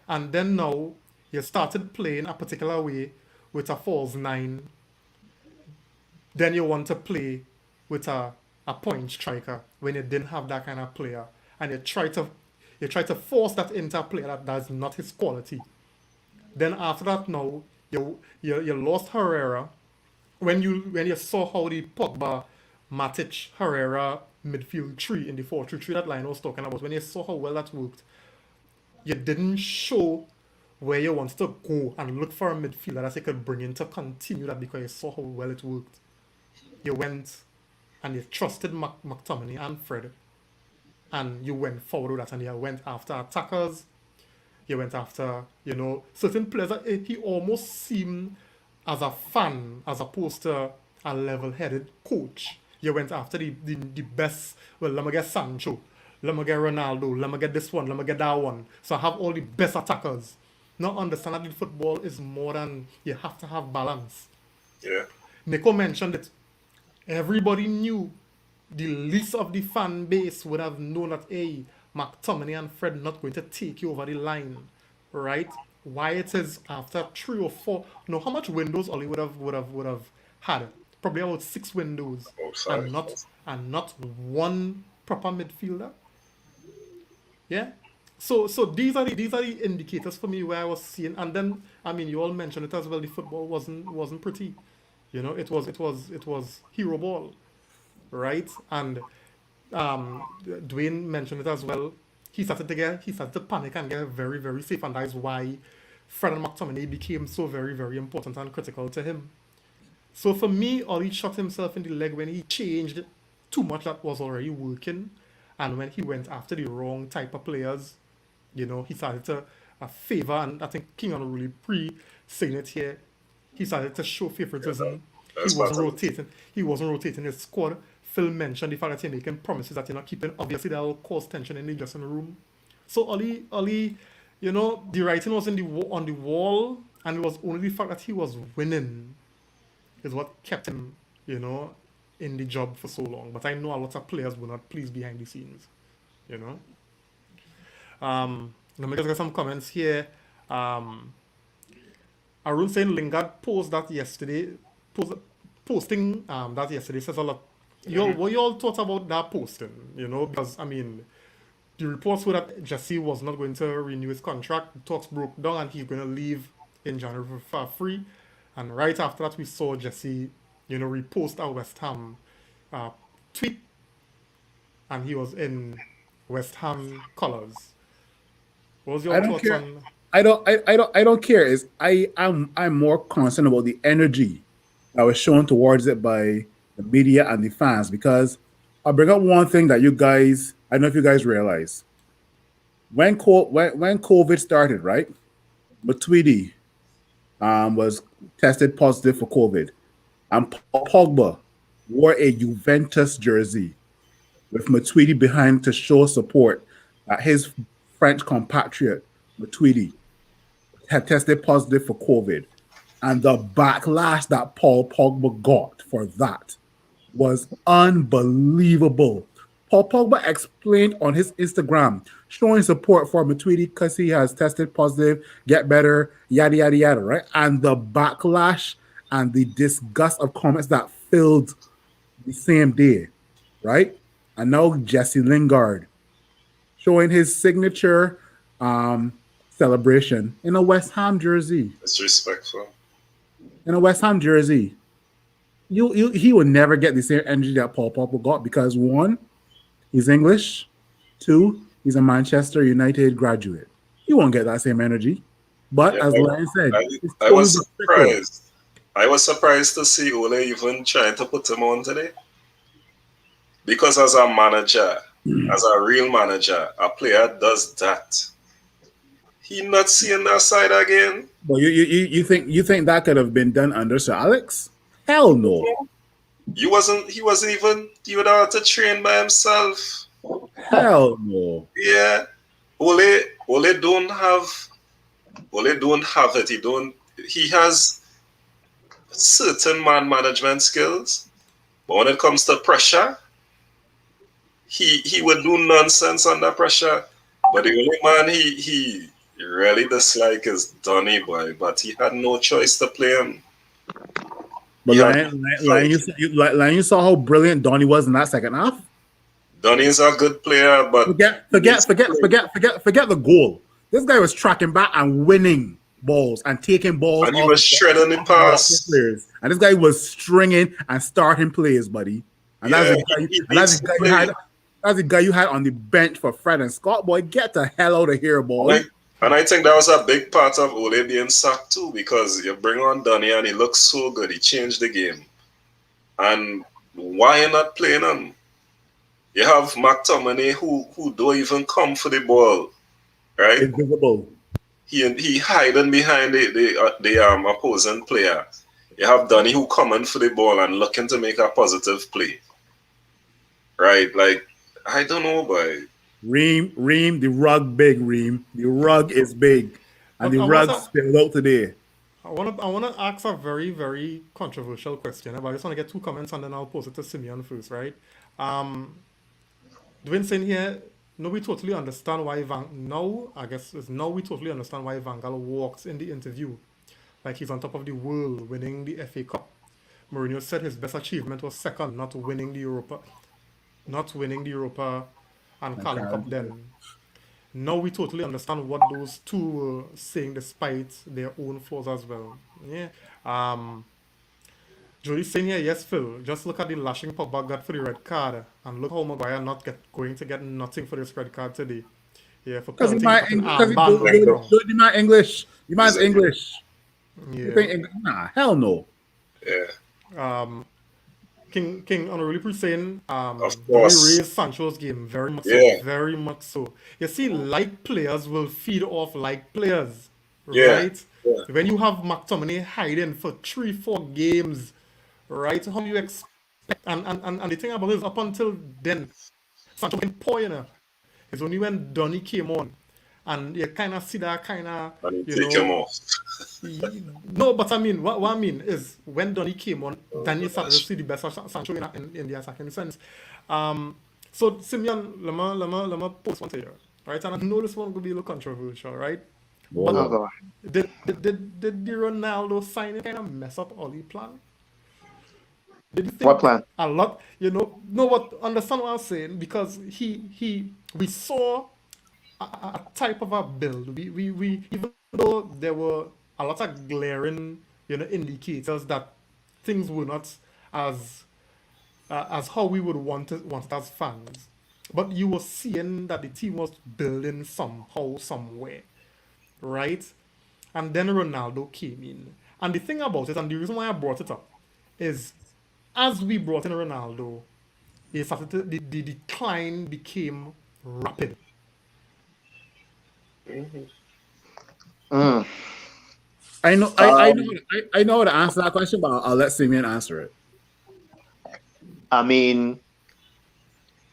And then now you started playing a particular way with a false nine. Then you want to play with a point striker when you didn't have that kind of player. And you try to force that into a player that's not his quality. Then after that now, you lost Herrera. When you saw how the Pogba, Matic, Herrera midfield three in the 4-3-3 that line was talking about, when you saw how well that worked, you didn't show where you wanted to go and look for a midfielder that you could bring in to continue that because you saw how well it worked. You went and you trusted McTominay and Fred, and you went forward with that, and you went after attackers. You went after, certain players that he almost seemed as a fan as opposed to a level-headed coach. You went after the best. Well, let me get Sancho, let me get Ronaldo, let me get this one, let me get that one. So I have all the best attackers. Not understand that football is more than you have to have balance. Yeah. Nico mentioned it. Everybody knew, the least of the fan base would have known that, hey, McTominay and Fred not going to take you over the line, right? Why it is after 3 or 4, how much windows Oli would have had? Probably about 6 windows, Outside. and not one proper midfielder. Yeah. So these are the indicators for me where I was seeing, and then you all mentioned it as well. The football wasn't pretty, it was hero ball, right? And Dwayne mentioned it as well. He started to panic and get very, very safe, and that is why Fred and McTominay became so very, very important and critical to him. So for me, Oli shot himself in the leg when he changed too much that was already working, and when he went after the wrong type of players, he started to favor, and I think King on really saying it here. He started to show favoritism. That's He wasn't part of rotating. He wasn't rotating his squad. Phil mentioned the fact that you're making promises that you're not keeping. Obviously, that will cause tension in the dressing room. So Oli, the writing was on the wall, and it was only the fact that he was winning is what kept him, in the job for so long. But I know a lot of players were not pleased behind the scenes, Let me just get some comments here. Arun saying Lingard posted that yesterday. Posting that yesterday says a lot. What you all thought about that posting? Because the reports were that Jesse was not going to renew his contract. The talks broke down, and he's going to leave in January for free. And right after that, we saw Jesse, repost our West Ham tweet, and he was in West Ham colours. What was your thoughts on? I don't care. I'm more concerned about the energy that was shown towards it by the media and the fans. Because I'll bring up one thing that you guys, I don't know if you guys realize. When COVID started, right? Matuidi was tested positive for COVID, and Paul Pogba wore a Juventus jersey with Matuidi behind to show support that his French compatriot Matuidi had tested positive for COVID, and the backlash that Paul Pogba got for that was unbelievable. Paul Pogba explained on his Instagram, showing support for Matuidi because he has tested positive, get better, yada, yada, yada, right? And the backlash and the disgust of comments that filled the same day, right? And now Jesse Lingard showing his signature celebration in a West Ham jersey. Disrespectful. In a West Ham jersey. He will never get the same energy that Paul Pogba got because one, he's English. Two, he's a Manchester United graduate. He won't get that same energy. But Yeah, as Lion said, I was surprised. I was surprised to see Ole even trying to put him on today. Because as a manager, as a real manager, a player does that. He not seeing that side again. But you think that could have been done under Sir Alex? Hell no. He wasn't even he would have to train by himself. Hell no. Yeah. Ole don't have it. He has certain man management skills, but when it comes to pressure, he would do nonsense under pressure. But the only man he really dislike is Donny boy, but he had no choice to play him. But you saw how brilliant Donny was in that second half. Donny is a good player, but forget the goal. This guy was tracking back and winning balls and taking balls. And he was shredding the pass. And this guy was stringing and starting plays, buddy. And that's the guy you had on the bench for Fred and Scott. Boy, get the hell out of here, boy. And I think that was a big part of Ole being sacked too, because you bring on Donny and he looks so good. He changed the game. And why you not playing him? You have McTominay who don't even come for the ball, right? Invisible. He hiding behind the opposing player. You have Donny who coming for the ball and looking to make a positive play, right? Like, I don't know, boy. Reem, the rug big, Reem. The rug is big. And the rug spilled out today. I wanna ask a very, very controversial question, but I just want to get two comments and then I'll pose it to Simeon first, right? Dwayne saying here, no, we totally understand why we totally understand why Van Gaal walks in the interview like he's on top of the world, winning the FA Cup. Mourinho said his best achievement was second, not winning the Europa and Carling Cup then. Now we totally understand what those two were saying despite their own flaws as well. Yeah. Jody's saying here, yes, Phil, just look at the lashing Pogba got for the red card and look how Maguire going to get nothing for this red card today. Yeah, for because he might English. You might English. Yeah. You think English? Nah, hell no. Yeah. King Honorable saying we raise Sancho's game very much so, very much so. You see, like players will feed off like players, right? Yeah. When you have McTominay hiding for 3-4 games, right? How do you expect? And the thing about it is, up until then, Sancho been poor, you know. It's only when Donny came on, and you kind of see that kind of, take him off. No, but I mean, what I mean is when Donny came on, then you started to see the best of Sancho in the attacking sense. So Simeon, let me post one to you, right? And I know this one will be a little controversial, right? Wow. But did the Ronaldo signing kind of mess up Oli plan? Did you think What plan? a lot? No, what understand what I'm saying? Because we saw a type of a build. We even though there were a lot of glaring, indicators that things were not as how we would want it as fans. But you were seeing that the team was building somehow, somewhere, right? And then Ronaldo came in. And the thing about it, and the reason why I brought it up, is as we brought in Ronaldo, the decline became rapid. Mm. I know how to answer that question, but I'll let Simeon answer it. I mean,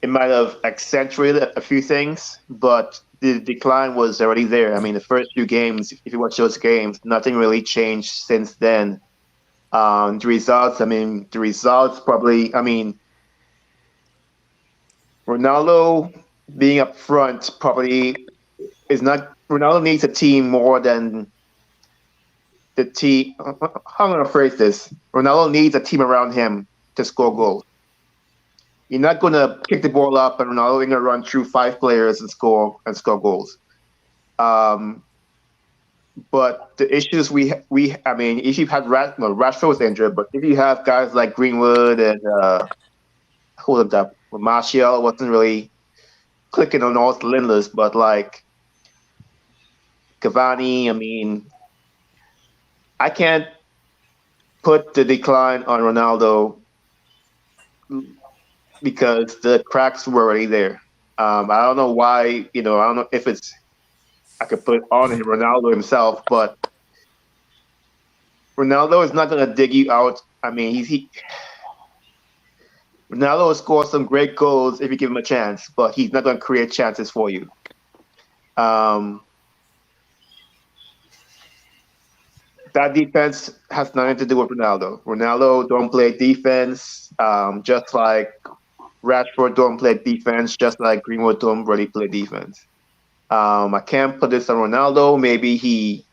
it might have accentuated a few things, but the decline was already there. I mean, the first few games, if you watch those games, nothing really changed since then. The results probably, I mean, Ronaldo being up front probably is not, Ronaldo needs a team more than the team. How am I going to phrase this? Ronaldo needs a team around him to score goals. You're not going to kick the ball up and Ronaldo going to run through 5 players and score goals. But the issues I mean, if you've had Rashford was injured, but if you have guys like Greenwood and who was that? Martial wasn't really clicking on all cylinders, but like Cavani, I mean, I can't put the decline on Ronaldo because the cracks were already there. I don't know why, I don't know if I could put it on Ronaldo himself, but Ronaldo is not going to dig you out. I mean, Ronaldo will score some great goals if you give him a chance, but he's not going to create chances for you. That defense has nothing to do with Ronaldo. Ronaldo don't play defense, just like Rashford don't play defense, just like Greenwood don't really play defense. I can't put this on Ronaldo. Maybe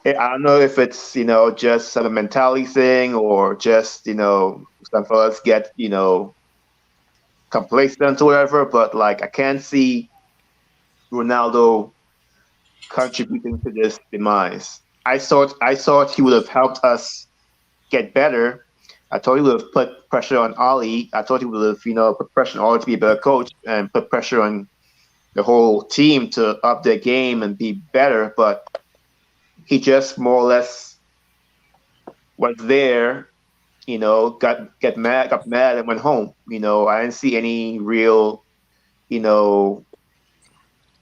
I don't know if it's, just a mentality thing or just, some fellas get, complacent or whatever, but like, I can't see Ronaldo contributing to this demise. I thought he would have helped us get better. I thought he would have put pressure on Ali. I thought he would have, put pressure on Ali to be a better coach and put pressure on the whole team to up their game and be better, but he just more or less was there, got mad and went home. I didn't see any real,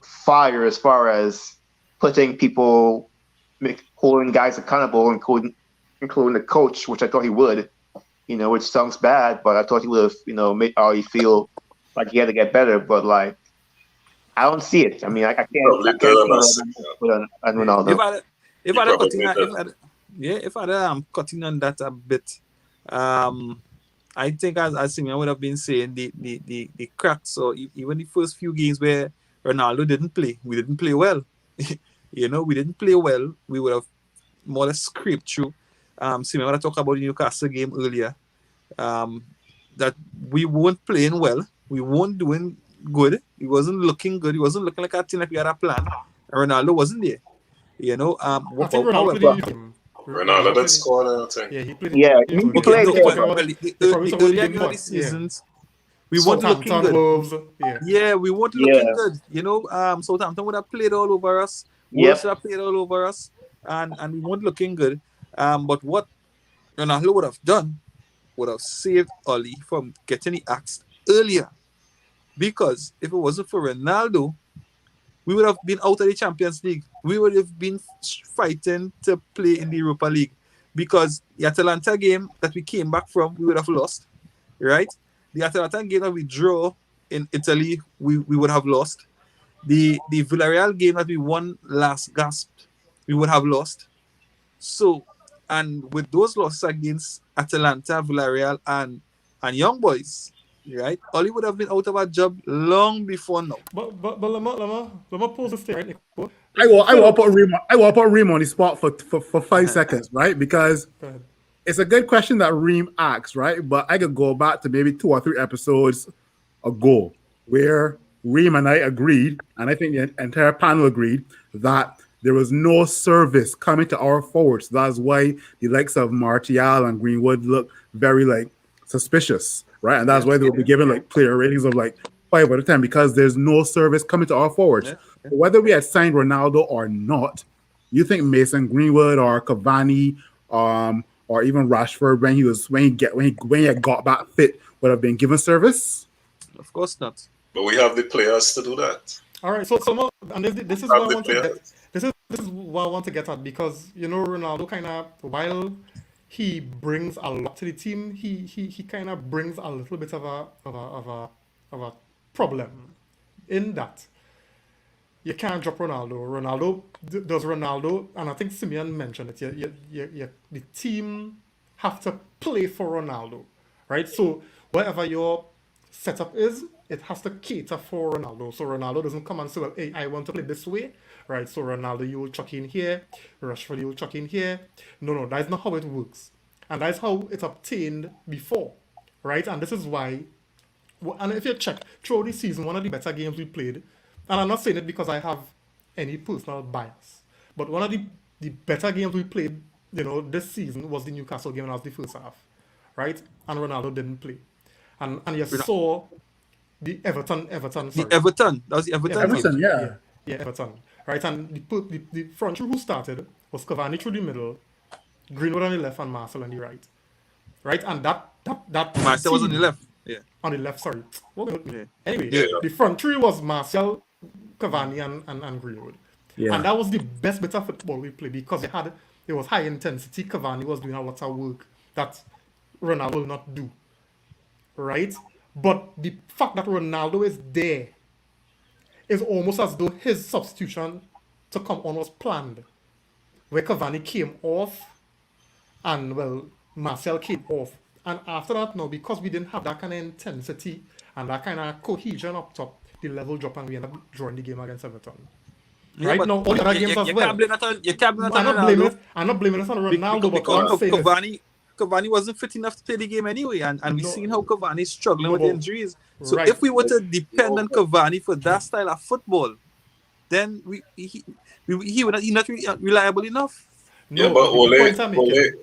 fire as far as putting people, holding guys accountable, including the coach, which I thought he would, which sounds bad, but I thought he would have, made Ali feel like he had to get better, but like, I don't see it. I mean, I can't put on Ronaldo. If I cutting on that a bit, I think as Simeon would have been saying, the cracks. So even the first few games where Ronaldo didn't play, we didn't play well. We didn't play well. We would have more or less scraped through. Simeon would have talked about the Newcastle game earlier. That we weren't playing well. We weren't doing good. He wasn't looking good. He wasn't looking like a team like we had a plan. And Ronaldo wasn't there. I think Ronaldo did score, I think. Yeah, he played. Yeah, he played. The earlier in the seasons, we weren't looking good. Wolves, Yeah, we weren't looking good. Southampton would have played all over us. Wolves would have played all over us, and we weren't looking good. But what Ronaldo would have done would have saved Oli from getting the axe earlier. Because if it wasn't for Ronaldo, we would have been out of the Champions League. We would have been fighting to play in the Europa League. Because the Atalanta game that we came back from, we would have lost. Right? The Atalanta game that we draw in Italy, we would have lost. The Villarreal game that we won last gasp, we would have lost. So, and with those losses against Atalanta, Villarreal, and Young Boys, right? Oli would have been out of a job long before now. But let me pause this thing, right, Nico? I will put Reem on the spot for 5 seconds, right? Because it's a good question that Reem asks, right? But I could go back to maybe 2 or 3 episodes ago where Reem and I agreed, and I think the entire panel agreed, that there was no service coming to our forwards. That's why the likes of Martial and Greenwood look very suspicious, right? And that's why they will be given player ratings of 5 out of 10 because there's no service coming to our forwards. Whether we had signed Ronaldo or not, you think Mason Greenwood or Cavani or even Rashford when he had got back fit would have been given service? Of course not. But we have the players to do that. All right, so more, and this is Have what I the want to get. players. This is what I want to get at, because Ronaldo kind of, while he brings a lot to the team, he kind of brings a little bit of a problem in that you can't drop Ronaldo. Does Ronaldo, and I think Simeon mentioned it. The team have to play for Ronaldo, right? So whatever your setup is, it has to cater for Ronaldo. So Ronaldo doesn't come and say, well, hey, I want to play this way, right? So Ronaldo, you will chuck in here. Rashford, you will chuck in here. No, that's not how it works. And that's how it's obtained before, right? And this is why, and if you check, throughout the season, one of the better games we played, and I'm not saying it because I have any personal bias, but one of the better games we played, this season was the Newcastle game, and that was the first half, right? And Ronaldo didn't play. And you saw the Everton, sorry. The Everton. That was the Everton. Everton, yeah. Yeah, Everton. Right, and the front three who started was Cavani through the middle, Greenwood on the left, and Marcel on the right. Right, and that Marcel was on the left. Yeah. On the left, sorry. Yeah. Anyway, Yeah. the front three was Marcel, Cavani, and Greenwood. Yeah. And that was the best bit of football we played, because it was high intensity. Cavani was doing a lot of work that Ronaldo will not do. Right? But the fact that Ronaldo is there is almost as though his substitution to come on was planned. Where Cavani came off and, well, Marcel came off. And after that, now, because we didn't have that kind of intensity and that kind of cohesion up top, the level dropped and we ended up drawing the game against Everton. Yeah, Right but now, all the other games as well. You can't blame it on Ronaldo. I'm not blaming it on Ronaldo, but what I'm Because saying is, Cavani wasn't fit enough to play the game anyway, and we've seen how Cavani is struggling with but- injuries. So right. if we were to depend on Cavani for that style of football, then he would not reliable enough. Yeah, no, but the point I'm making-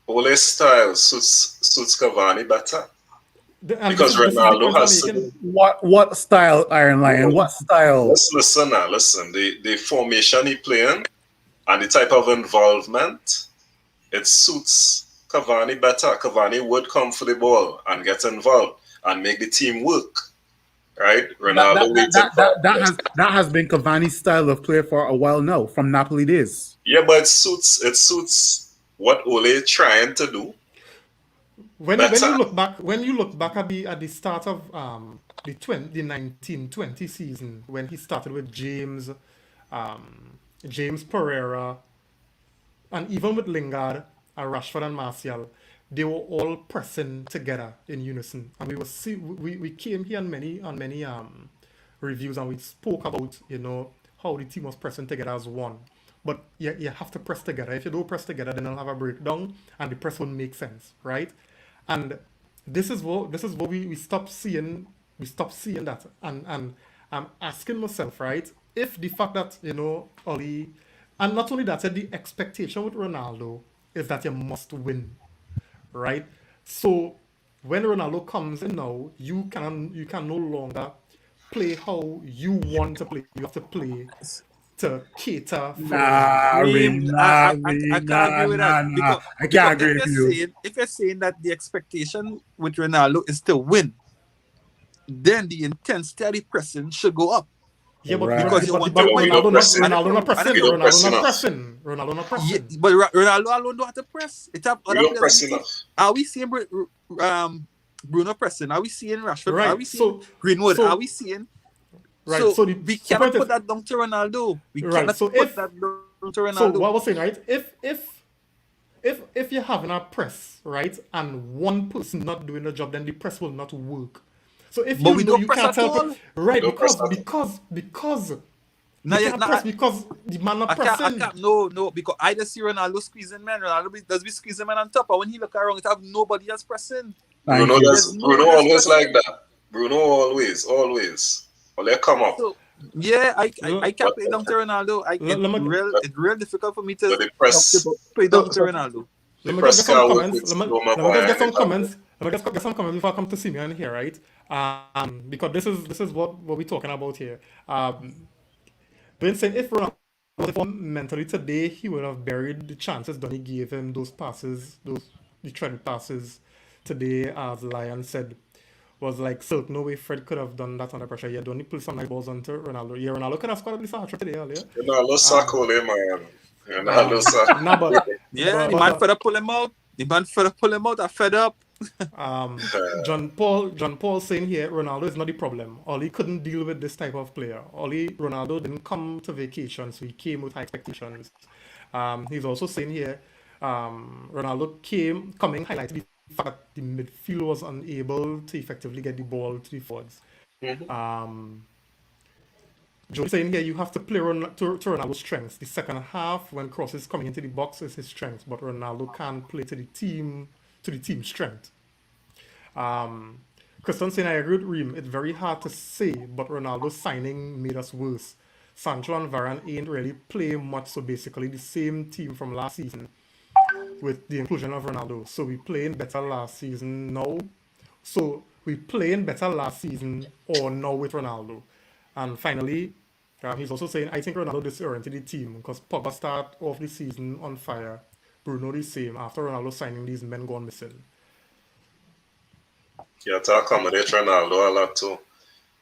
Ole's style suits Cavani better. and because this is the Ronaldo point I'm has to making. What style, Iron Lion? What style? Listen. The formation he playing and the type of involvement, it suits Cavani better. Cavani would come for the ball and get involved and make the team work. Right? Ronaldo That has been Cavani's style of play for a while now, from Napoli days. Yeah, but it suits what Ole trying to do. When Better. you look back at the start of the 1920 season, when he started with James Pereira, and even with Lingard and Rashford and Martial, they were all pressing together in unison. And we came here on many reviews, and we spoke about how the team was pressing together as one. But you have to press together. If you don't press together, then you'll have a breakdown, and the press won't make sense, right? And this is what we stop seeing. We stop seeing that, and I'm asking myself, right? If the fact that Oli, and not only that, the expectation with Ronaldo is that you must win, right? So when Ronaldo comes in now, you can no longer play how you want to play. You have to play to cater for. I can't agree with that. Because I can't agree with you. If you're saying that the expectation with Ronaldo is to win, then the intensity of the pressing should go up. Yeah, but Right. Because you want to but win. Ronaldo You not pressing. don't press Ronaldo not enough. pressing. Ronaldo not pressing. Yeah, but Ronaldo alone don't have to press. It have We other don't players press on the team. enough. Are we seeing Bruno pressing? Are we seeing Rashford? Right, Are we seeing so- Greenwood? so- Are we seeing? Right, So, so the we point cannot is- put that down to Ronaldo. We Right, cannot so put if- that down to Ronaldo. So what I was saying, right? If you're having a press, right, and one person not doing the job, then the press will not work. So if But you we know don't you press can't at tell, all. right? We don't press at Because No, you yeah, can't no, press because the man not I pressing. can't. No, because I just see Ronaldo squeezing man. Does be squeezing man on top, and when he look around, it have nobody else pressing. Thank Bruno you. does. no Bruno one always else like that. Bruno always. Ole come up. So yeah, I can't play down to Ronaldo. It's real difficult for me to But the press- play down to Ronaldo. Let me press just get some car work comments. with Let me Roma just get Bayern some and comments. Let me just get some comments before I come to Simeon here, right? Because this is what we're talking about here. Been saying if Ronaldo mentally today, he would have buried the chances Donny gave him those passes, the threaded passes today, as Lion said, was like silk. No way Fred could have done that under pressure. Yeah, Donny put some nice balls onto Ronaldo. Yeah, Ronaldo could have scored at least a hat trick today earlier. Ronaldo Sakole, man. Ronaldo Sakole. Nah, Yeah, the man fed up pull him out. The man fed up pull him out. I fed up. John Paul saying here, Ronaldo is not the problem. Oli couldn't deal with this type of player. Ronaldo didn't come to vacation, so he came with high expectations. He's also saying here, Ronaldo coming highlighted the fact that the midfield was unable to effectively get the ball to the forwards. Joe saying here, you have to play to Ronaldo's strengths. The second half, when crosses coming into the box, is his strength, but Ronaldo can't play to the team's strength. Christian saying, I agree with Reem. It's very hard to say, but Ronaldo's signing made us worse. Sancho and Varane ain't really playing much, so basically the same team from last season with the inclusion of Ronaldo. So we playing better last season now. So we playing better last season or now with Ronaldo. And finally, he's also saying, I think Ronaldo disoriented the team because Pogba start off the season on fire. Bruno the same. After Ronaldo signing, these men gone missing. You have to accommodate Ronaldo a lot too.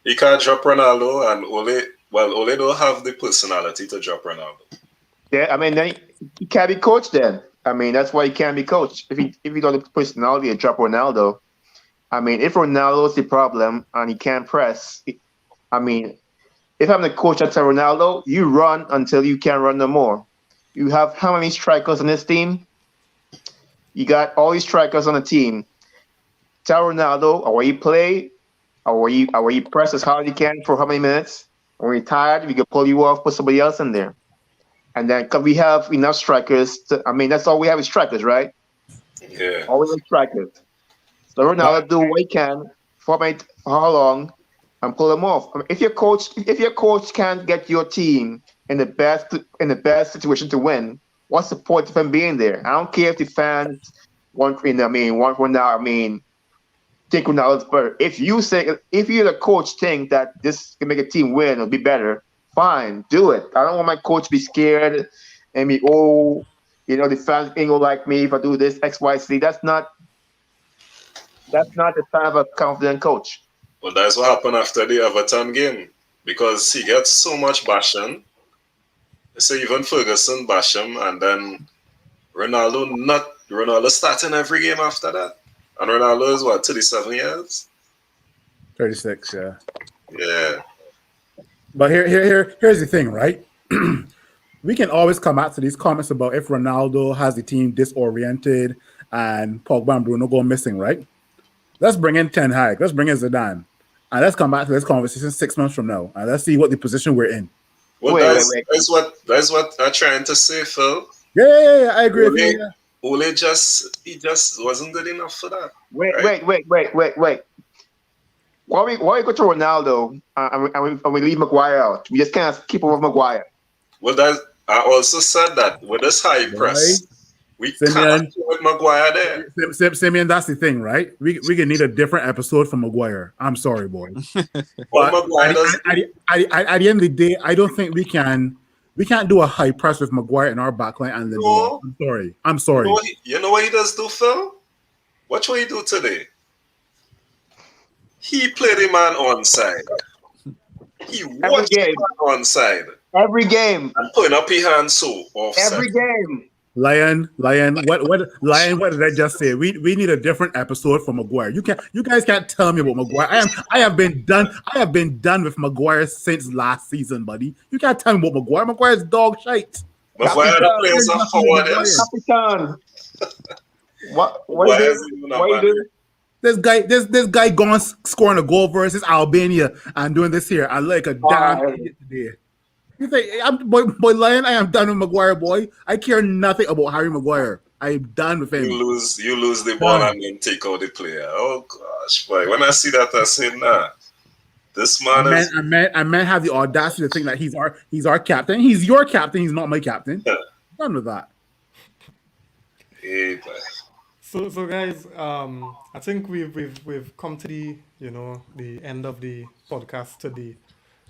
He can't drop Ronaldo, and Ole don't have the personality to drop Ronaldo. Yeah, I mean, then he can't be coached then. I mean, that's why he can't be coached. If he don't have the personality to drop Ronaldo, I mean, if Ronaldo's the problem and he can't press, I mean, if I'm the coach at Ronaldo, you run until you can't run no more. You have how many strikers on this team? You got all these strikers on the team. Tell Ronaldo, or you play, or you press as hard as you can for how many minutes. When you're tired, we can pull you off, put somebody else in there. And then, because we have enough strikers, that's all we have is strikers, right? Yeah. All we have is strikers. So Ronaldo do what he can for how long and pull them off. I mean, if your coach can't get your team in the best situation to win, what's the point of him being there? I don't care if the fans want Ronaldo. Take Ronaldo's bird. If you're the coach, think that this can make a team win or be better, fine, do it. I don't want my coach to be scared and be, the fans ain't gonna like me if I do this X, Y, Z. That's not the sign of a confident coach. Well, that's what happened after the Everton game because he gets so much bashing. So even Ferguson bash him, and then Ronaldo starting every game after that. And Ronaldo is what, 37 years? 36, yeah. Yeah. But here's the thing, right? We can always come back to these comments about if Ronaldo has the team disoriented and Pogba and Bruno go missing, right? Let's bring in Ten Hag. Let's bring in Zidane. And let's come back to this conversation 6 months from now. And let's see what the position we're in. Well, that's what I'm trying to say, Phil. Yeah, I agree with you. Ole just wasn't good enough for that. Wait. Why we go to Ronaldo and we leave Maguire out? We just can't keep up with Maguire. Well, I also said that with this high press, we can't do with Maguire there. Simeon, that's the thing, right? We can need a different episode for Maguire. I'm sorry, boy. Well, Maguire at the end of the day, I don't think we can't do a high press with Maguire in our backline and Lindelof. I'm sorry. You know what he does do, Phil? Watch what he do today. He played the man onside. He watched the man onside. Every game. And putting up his hands so offside. Every game. Lion, what did I just say? We need a different episode for Maguire. You guys can't tell me about Maguire. I have been done with Maguire since last season, buddy. You can't tell me about Maguire. Maguire's dog shite. Maguire plays a forward. Capitan. What you do? This guy going scoring a goal versus Albania and doing this here. I like a damn idiot today. You think boy Lion? I am done with Maguire, boy. I care nothing about Harry Maguire. I'm done with him. You lose the ball and then take out the player. Oh gosh, boy! When I see that, I say, nah. This man I might have the audacity to think that he's our captain. He's your captain. He's not my captain. Yeah. Done with that. Hey, boy. So guys, I think we've come to the end of the podcast today.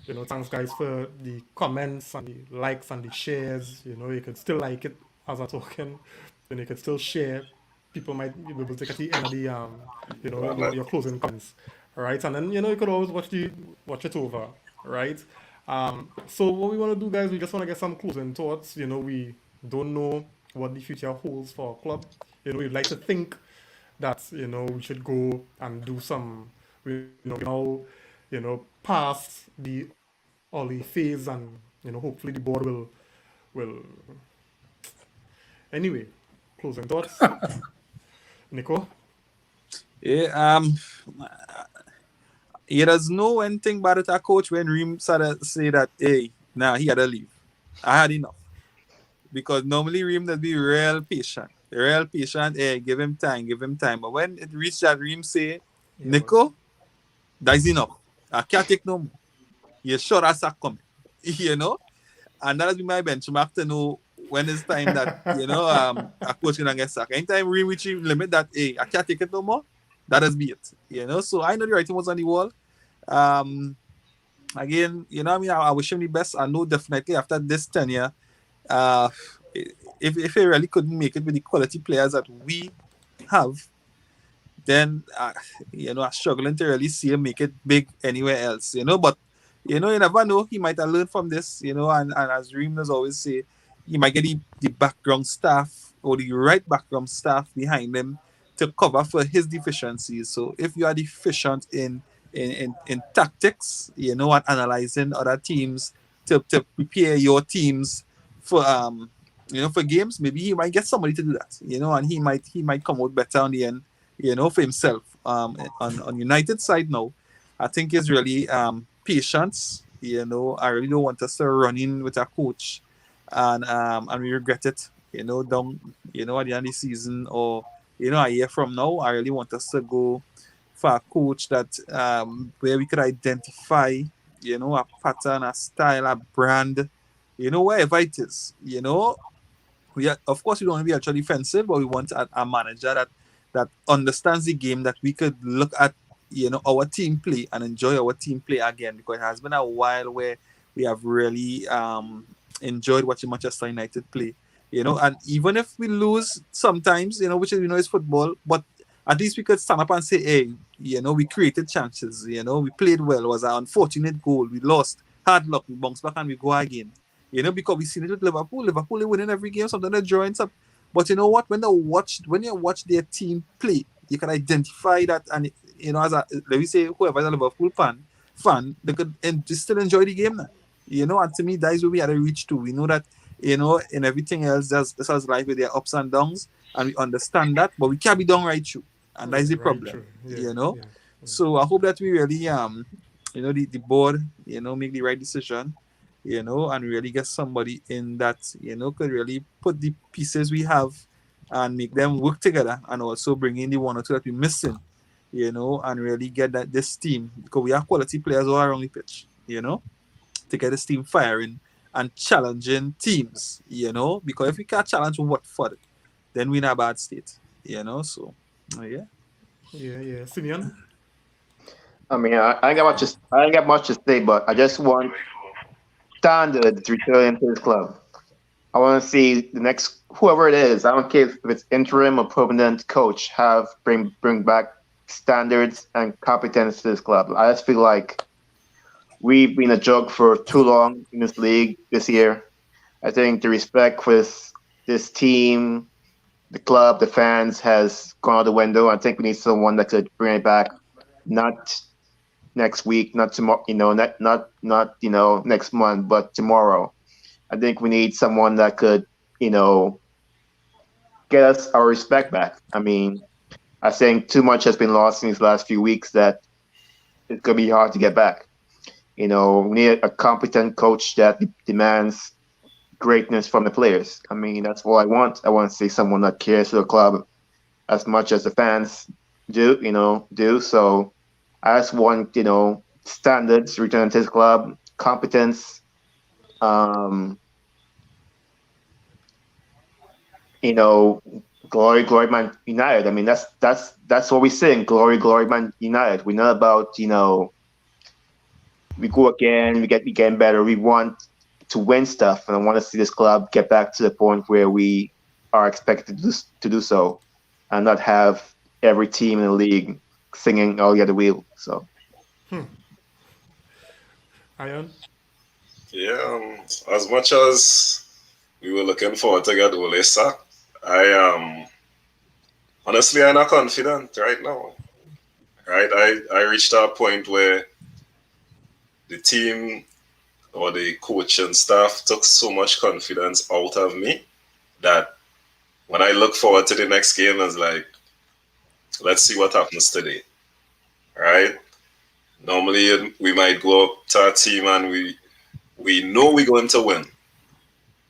Thanks guys for the comments and the likes and the shares. You could still like it as a token, and you could still share. People might be able to get the end of the your closing comments, all right? And then you could always watch it over, right? So what we want to do, guys, we just want to get some closing thoughts. We don't know what the future holds for our club. We'd like to think that we should go and do some now past the early phase, and hopefully the board will anyway. Closing thoughts, Nico. Yeah, he does know anything about it, a coach, when Reem started to say that, hey, nah, he had to leave. I had enough. Because normally Reem does be real patient. Real patient, hey, give him time, give him time. But when it reached that Reem say, Yeah, boss. Nico, that's enough. I can't take no more. You sure as I come. And that has been my benchmark to know when it's time that, a coach can get sacked. Anytime Reem reach limit that, hey, I can't take it no more, that has be it. So I know the writing was on the wall. Again, I wish him the best. I know definitely after this tenure, uh, if he really couldn't make it with the quality players that we have, then I'm struggling to really see him make it big anywhere else. But you never know. He might have learned from this. And as Reem does always say, he might get the background staff or the right background staff behind him to cover for his deficiencies. So if you are deficient in tactics, and analyzing other teams to prepare your teams for for games, maybe he might get somebody to do that. And he might come out better on the end, for himself. On United side now, I think is really patience. I really don't want us to run in with a coach and we regret it. Down at the end of the season, or a year from now. I really want us to go for a coach that where we could identify, a pattern, a style, a brand, wherever it is. Of course we don't want to be actually defensive, but we want a manager that understands the game, that we could look at our team play and enjoy our team play again, because it has been a while where we have really enjoyed watching Manchester United play. And even if we lose sometimes, which is football, but at least we could stand up and say, hey, we created chances, we played well, it was an unfortunate goal, we lost, hard luck, we bounce back and we go again. Because we've seen it with Liverpool. Liverpool are winning every game, sometimes they're drawing some. But you know what? When you watch their team play, you can identify that, and as let me say, whoever is a Liverpool fan, they could still enjoy the game now. And to me, that is where we had to reach to. We know that, in everything else, this has life with their ups and downs, and we understand that, but we can't be done right through. And that is the Right, problem. true. Yeah. So I hope that we really the board, make the right decision, and really get somebody in that, could really put the pieces we have and make them work together, and also bring in the one or two that we're missing, and really get this team, because we have quality players all around the pitch, to get this team firing and challenging teams, because if we can't challenge Watford, then we're in a bad state, so yeah. Yeah. Simeon. I mean, I ain't got much to say, but I just want standards returning to this club. I want to see the next whoever it is. I don't care if it's interim or permanent coach. Bring back standards and competence to this club. I just feel like we've been a joke for too long in this league this year. I think the respect for this team, the club, the fans has gone out the window. I think we need someone that could bring it back, not next week, not tomorrow, not next month, but tomorrow. I think we need someone that could, get us our respect back. I mean, I think too much has been lost in these last few weeks that it's gonna be hard to get back. We need a competent coach that demands greatness from the players. I mean, that's what I want. I want to see someone that cares for the club as much as the fans do. So I just want, standards return to his club, competence, glory man United. I mean, that's what we sing, glory man United. We're not about, we go again, we get better. We want to win stuff, and I want to see this club get back to the point where we are expected to do so, and not have every team in the league singing "All the Other Wheel." So Iron. Yeah, as much as we were looking forward to get Ole sacked, I am honestly I'm not confident right now. Right, I reached a point where the team or the coaching staff took so much confidence out of me that when I look forward to the next game, it's like, let's see what happens today. Right? Normally we might go up to a team and we know we're going to win.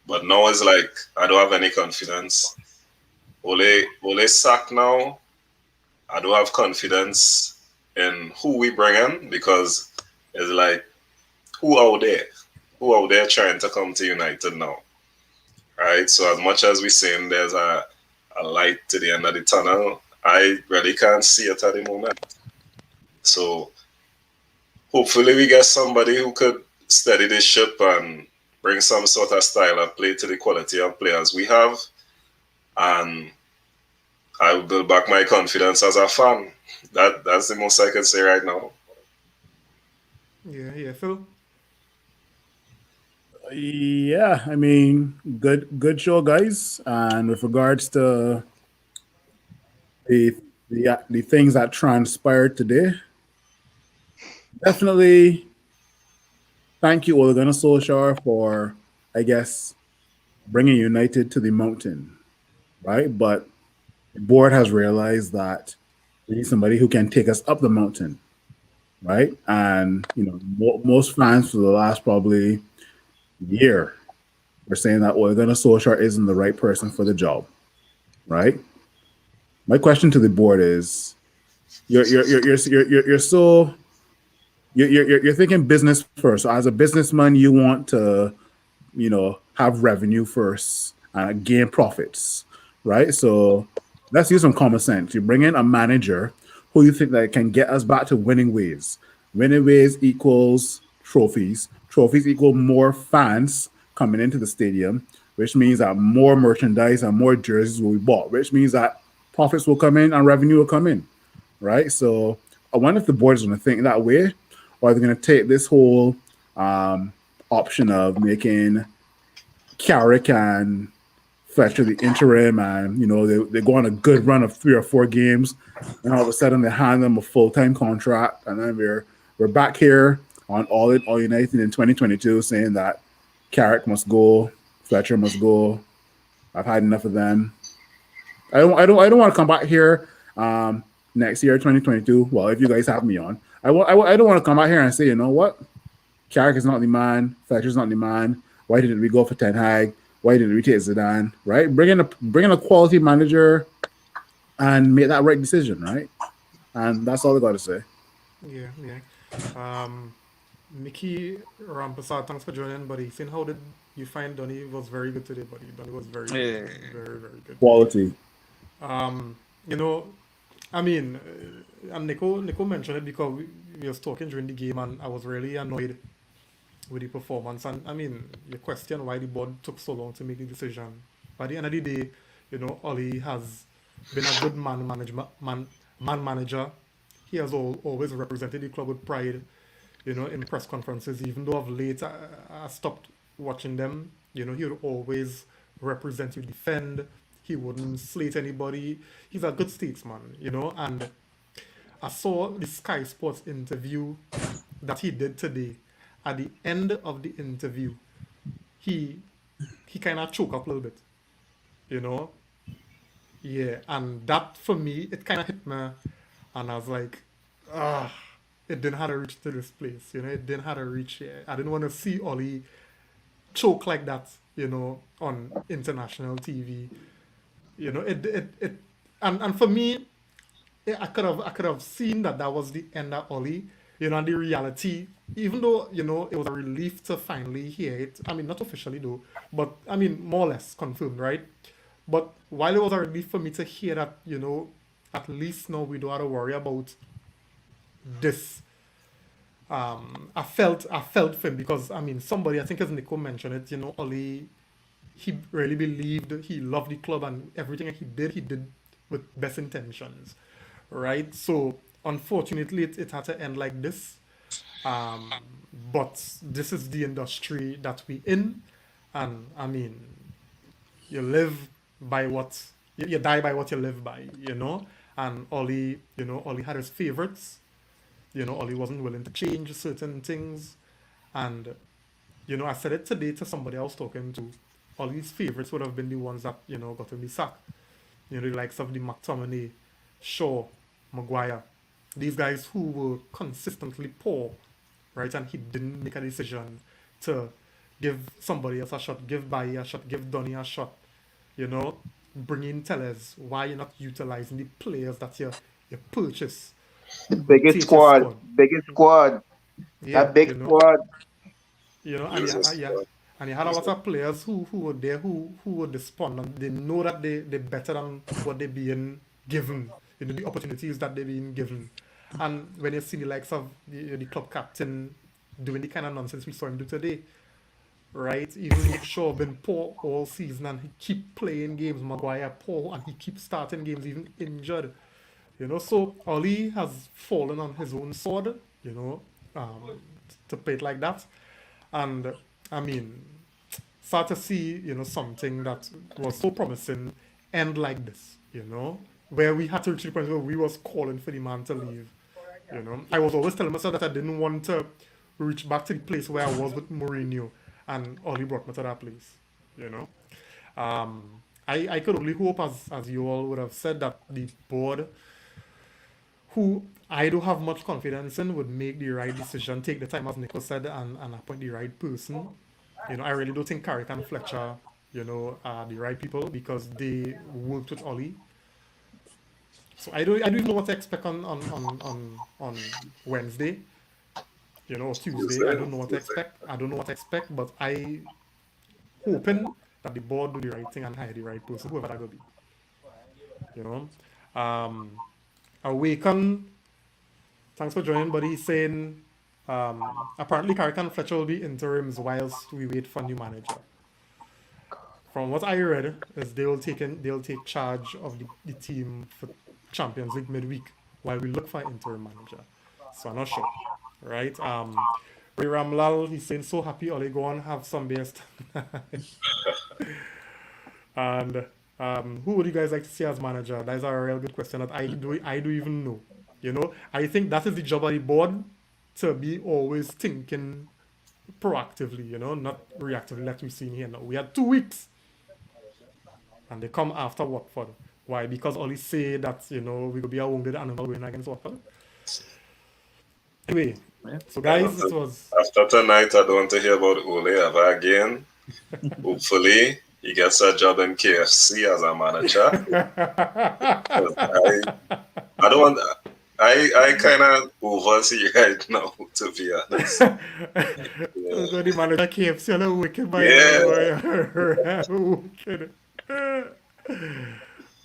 But now it's like I don't have any confidence. Ole sack now. I don't have confidence in who we bring in because it's like who out there? Who out there trying to come to United now? Right? So as much as we're saying there's a light to the end of the tunnel, I really can't see it at the moment. So hopefully we get somebody who could steady the ship and bring some sort of style of play to the quality of players we have. And I will build back my confidence as a fan. That's the most I can say right now. Yeah, Phil. Yeah, I mean, good show, guys. And with regards to the things that transpired today, definitely thank you, Ole Gunnar Solskjaer, for, I guess, bringing United to the mountain, right? But the board has realized that we need somebody who can take us up the mountain, right? And most fans for the last probably year were saying that Ole Gunnar Solskjaer isn't the right person for the job, right? My question to the board is: you're so you're thinking business first. So as a businessman, you want to have revenue first and gain profits, right? So let's use some common sense. You bring in a manager who you think that can get us back to winning ways. Winning ways equals trophies. Trophies equal more fans coming into the stadium, which means that more merchandise and more jerseys will be bought, which means that profits will come in and revenue will come in, right? So I wonder if the board is going to think that way, or are they going to take this whole option of making Carrick and Fletcher the interim, and they go on a good run of 3 or 4 games, and all of a sudden they hand them a full-time contract, and then we're back here on All United in 2022 saying that Carrick must go, Fletcher must go. I've had enough of them. I don't want to come back here next year 2022. Well, if you guys have me on, I don't want to come out here and say, you know what, Carrick is not the man, Fletcher's not the man. Why didn't we go for Ten Hag? Why didn't we take Zidane? Right? Bring in a quality manager and make that right decision, right? And that's all I got to say. Yeah. Mickey Rampasar, thanks for joining, buddy. Saying how did you find Donny was very good today, buddy? Donny was very good. Very, very good. Quality. I mean, and Nico mentioned it because we was talking during the game, and I was really annoyed with the performance. And I mean, the question why the board took so long to make the decision. By the end of the day, Ollie has been a good man manager. He has always represented the club with pride, in press conferences. Even though of late I stopped watching them, he would always represent you, defend. He wouldn't slate anybody. He's a good statesman, and I saw the Sky Sports interview that he did today. At the end of the interview, he kind of choked up a little bit, Yeah, and that for me, it kind of hit me, and I was like, it didn't have to reach to this place, It didn't have to reach here. I didn't want to see Ollie choke like that, on international TV. And for me, I could have seen that was the end of Ollie, and the reality, even though, it was a relief to finally hear it. I mean, not officially though, but I mean, more or less confirmed, right? But while it was a relief for me to hear that, at least now we don't have to worry about this, I felt for him because I mean somebody, I think as Nico mentioned it, you know, Oli, he really believed, he loved the club, and everything he did with best intentions, right? So unfortunately it had to end like this. But this is the industry that we in, and I mean, you live by what you die by what you live by, you know. And Ollie, you know, Ollie had his favorites. You know, Ollie wasn't willing to change certain things, and you know, I said it today to somebody I was talking to. Ollie's favorites would have been the ones that you know got to be sacked. You know, the likes of the McTominay, Shaw, Maguire, these guys who were consistently poor, right? And he didn't make a decision to give somebody else a shot, give Bailly a shot, give Donny a shot. You know, bring in Tellers. Why you're not utilizing the players that you purchase, The who biggest rotate your squad, squad? biggest squad, Yeah, that big you know, squad. and Use yeah, this, yeah, and you had a lot of players who were there who were despondent. They know that they're better than what they're being given. You know, the opportunities that they're being given. And when you see the likes of the club captain doing the kind of nonsense we saw him do today, right? Even Luke Shaw been poor all season and he keep playing games. Maguire poor and he keeps starting games even injured. You know, so Oli has fallen on his own sword, you know, to put it like that. And I mean, start to see, you know, something that was so promising end like this, you know, where we had to reach the point where we was calling for the man to leave. You know, I was always telling myself that I didn't want to reach back to the place where I was with Mourinho, and Oli brought me to that place. You know, I could only hope, as you all would have said, that the board, who I don't have much confidence in, would make the right decision, take the time, as Nico said, and appoint the right person. You know, I really don't think Carrick and Fletcher, you know, are the right people because they worked with Oli. So I don't even know what to expect on Wednesday, you know, or Tuesday. I don't know what to Tuesday. expect. I don't know what to expect, but I hoping that the board do the right thing and hire the right person, whoever that will be. You know. Awaken, thanks for joining, buddy. He's saying apparently Carrick and Fletcher will be interims whilst we wait for a new manager. From what I read, is they'll take charge of the team for Champions League midweek while we look for an interim manager. So I'm not sure, right? Ray Ramlal, he's saying so happy Ole go on have some best. And who would you guys like to see as manager? That is a real good question that I do even know. You know, I think that is the job of the board to be always thinking proactively. You know, not reactively like we've seen here now. We had 2 weeks and they come after Watford. Why? Because Oli say that, you know, we could be a wounded animal going against Watford. Anyway, so guys, it was... After tonight, I don't want to hear about Ole ever again. Hopefully, he gets a job in KFC as a manager. I don't want... I kind of oversee right now, to be honest. So the manager KFC on a wicked by wicked.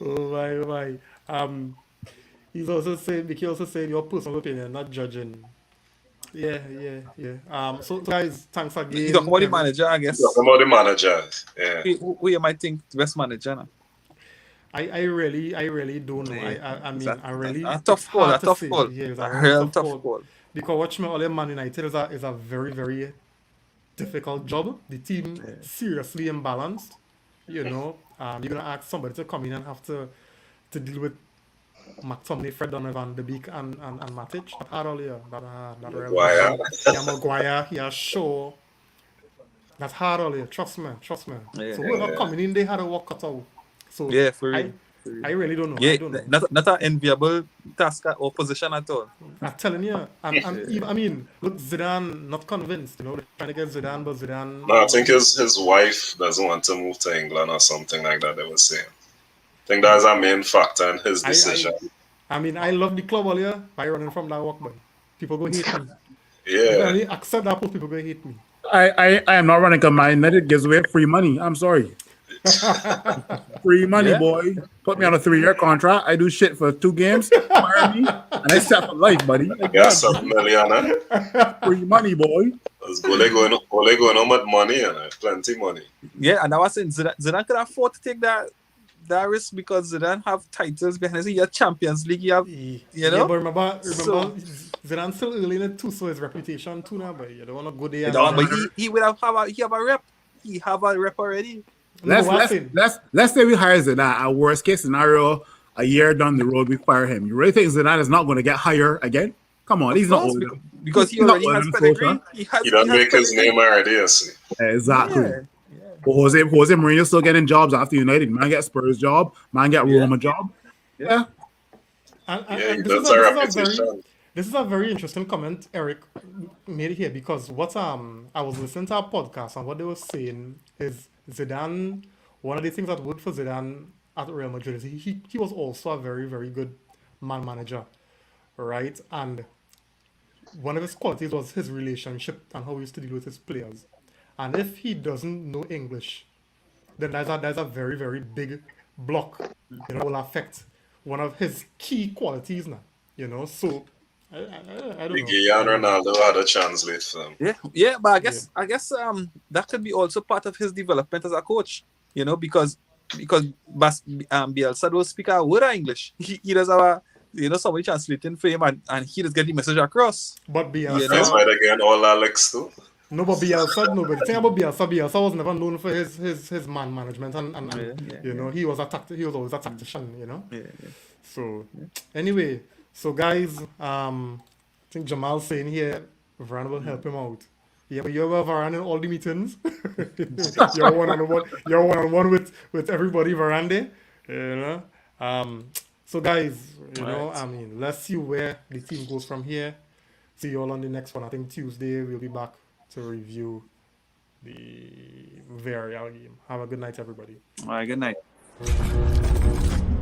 Oh my. He's also saying, Vicky also saying your personal opinion, not judging. Yeah. So guys, thanks You again. talk about the manager, I guess. Talking about the manager, yeah. Who you might think the best manager now? I really don't know. I mean, I really... A tough call. hard A to tough say. call. Yeah, it's A a real tough tough call. Because watch me, all Man United is a very, very difficult job. The team seriously imbalanced. You know, you're gonna ask somebody to come in and have to deal with McTominay, Fred Donovan, De Beek, and Matic. That hard all year. That really Maguire. Yeah, Maguire, yeah, Shaw. That's hard all year. Trust me. Yeah. So whoever coming in, they had a work cut out. So Yeah, for real. I really don't know. Yeah, I don't know. not an enviable task or position at all. I'm telling you, and even, I mean, look, Zidane not convinced. You know, they're trying to get Zidane, but Zidane. No, I think his wife doesn't want to move to England or something like that, they were saying. I think that's a main factor in his decision. I mean, I love the club all year by running from that walk, but people go hate me. Yeah. I mean, accept that, people go hate me. I am not running because Man United gives away free money. I'm sorry. Free money, Yeah. boy. Put me on a 3-year contract. I do shit for 2 games, fire me, and I set for life, buddy. I got $7 million. Free money, boy. Let's go. They going on with money and plenty money. Yeah, and I was saying Zidane could afford to take that risk because Zidane have titles behind us. He have Champions League. He have, you know. Yeah, but remember, So- Zidane still early in it too, so his reputation too now, but you don't want to go there. You know, but he would have a rep. He have a rep already. No, what I'm saying- Let's say we hire Zidane. A worst case scenario, a year down the road, we fire him. You really think Zidane is not going to get higher again? Come on, he's not old enough. Because he He's not already old has enough, pedigree. huh? He done make his name already, you see. Exactly. Yeah. But Jose Mourinho still getting jobs after United. Man get Spurs job. Man get Roma job. Yeah. And Yeah, this, that's is our a very, reputation. this is a very interesting comment Eric made here, because what I was listening to a podcast, and what they were saying is Zidane, one of the things that worked for Zidane at Real Madrid is he was also a very, very good man manager, right? And one of his qualities was his relationship and how he used to deal with his players. And if he doesn't know English, then there's a very, very big block, you know, will affect one of his key qualities now, you know. So I don't know. Biggie and Ronaldo had to translate for them. Yeah, but I guess that could be also part of his development as a coach, you know, because Bielsa don't speak a word of English. He does have a, you know, somebody translating for him, and he does get the message across. But You Bielsa, know? That's why they get all Alex too. no, but the thing about Bielsa was never known for his man management, and you know, he was always a tactician, you know. Yeah. So anyway, so guys, I think Jamal's saying here Varane will help him out. Yeah, but you're Varane in all the meetings. you're one-on-one with everybody, Varane. You know. So guys, you know, I mean, let's see where the team goes from here. See you all on the next one. I think Tuesday we'll be back to review the Villarreal game. Have a good night, everybody. All right, good night.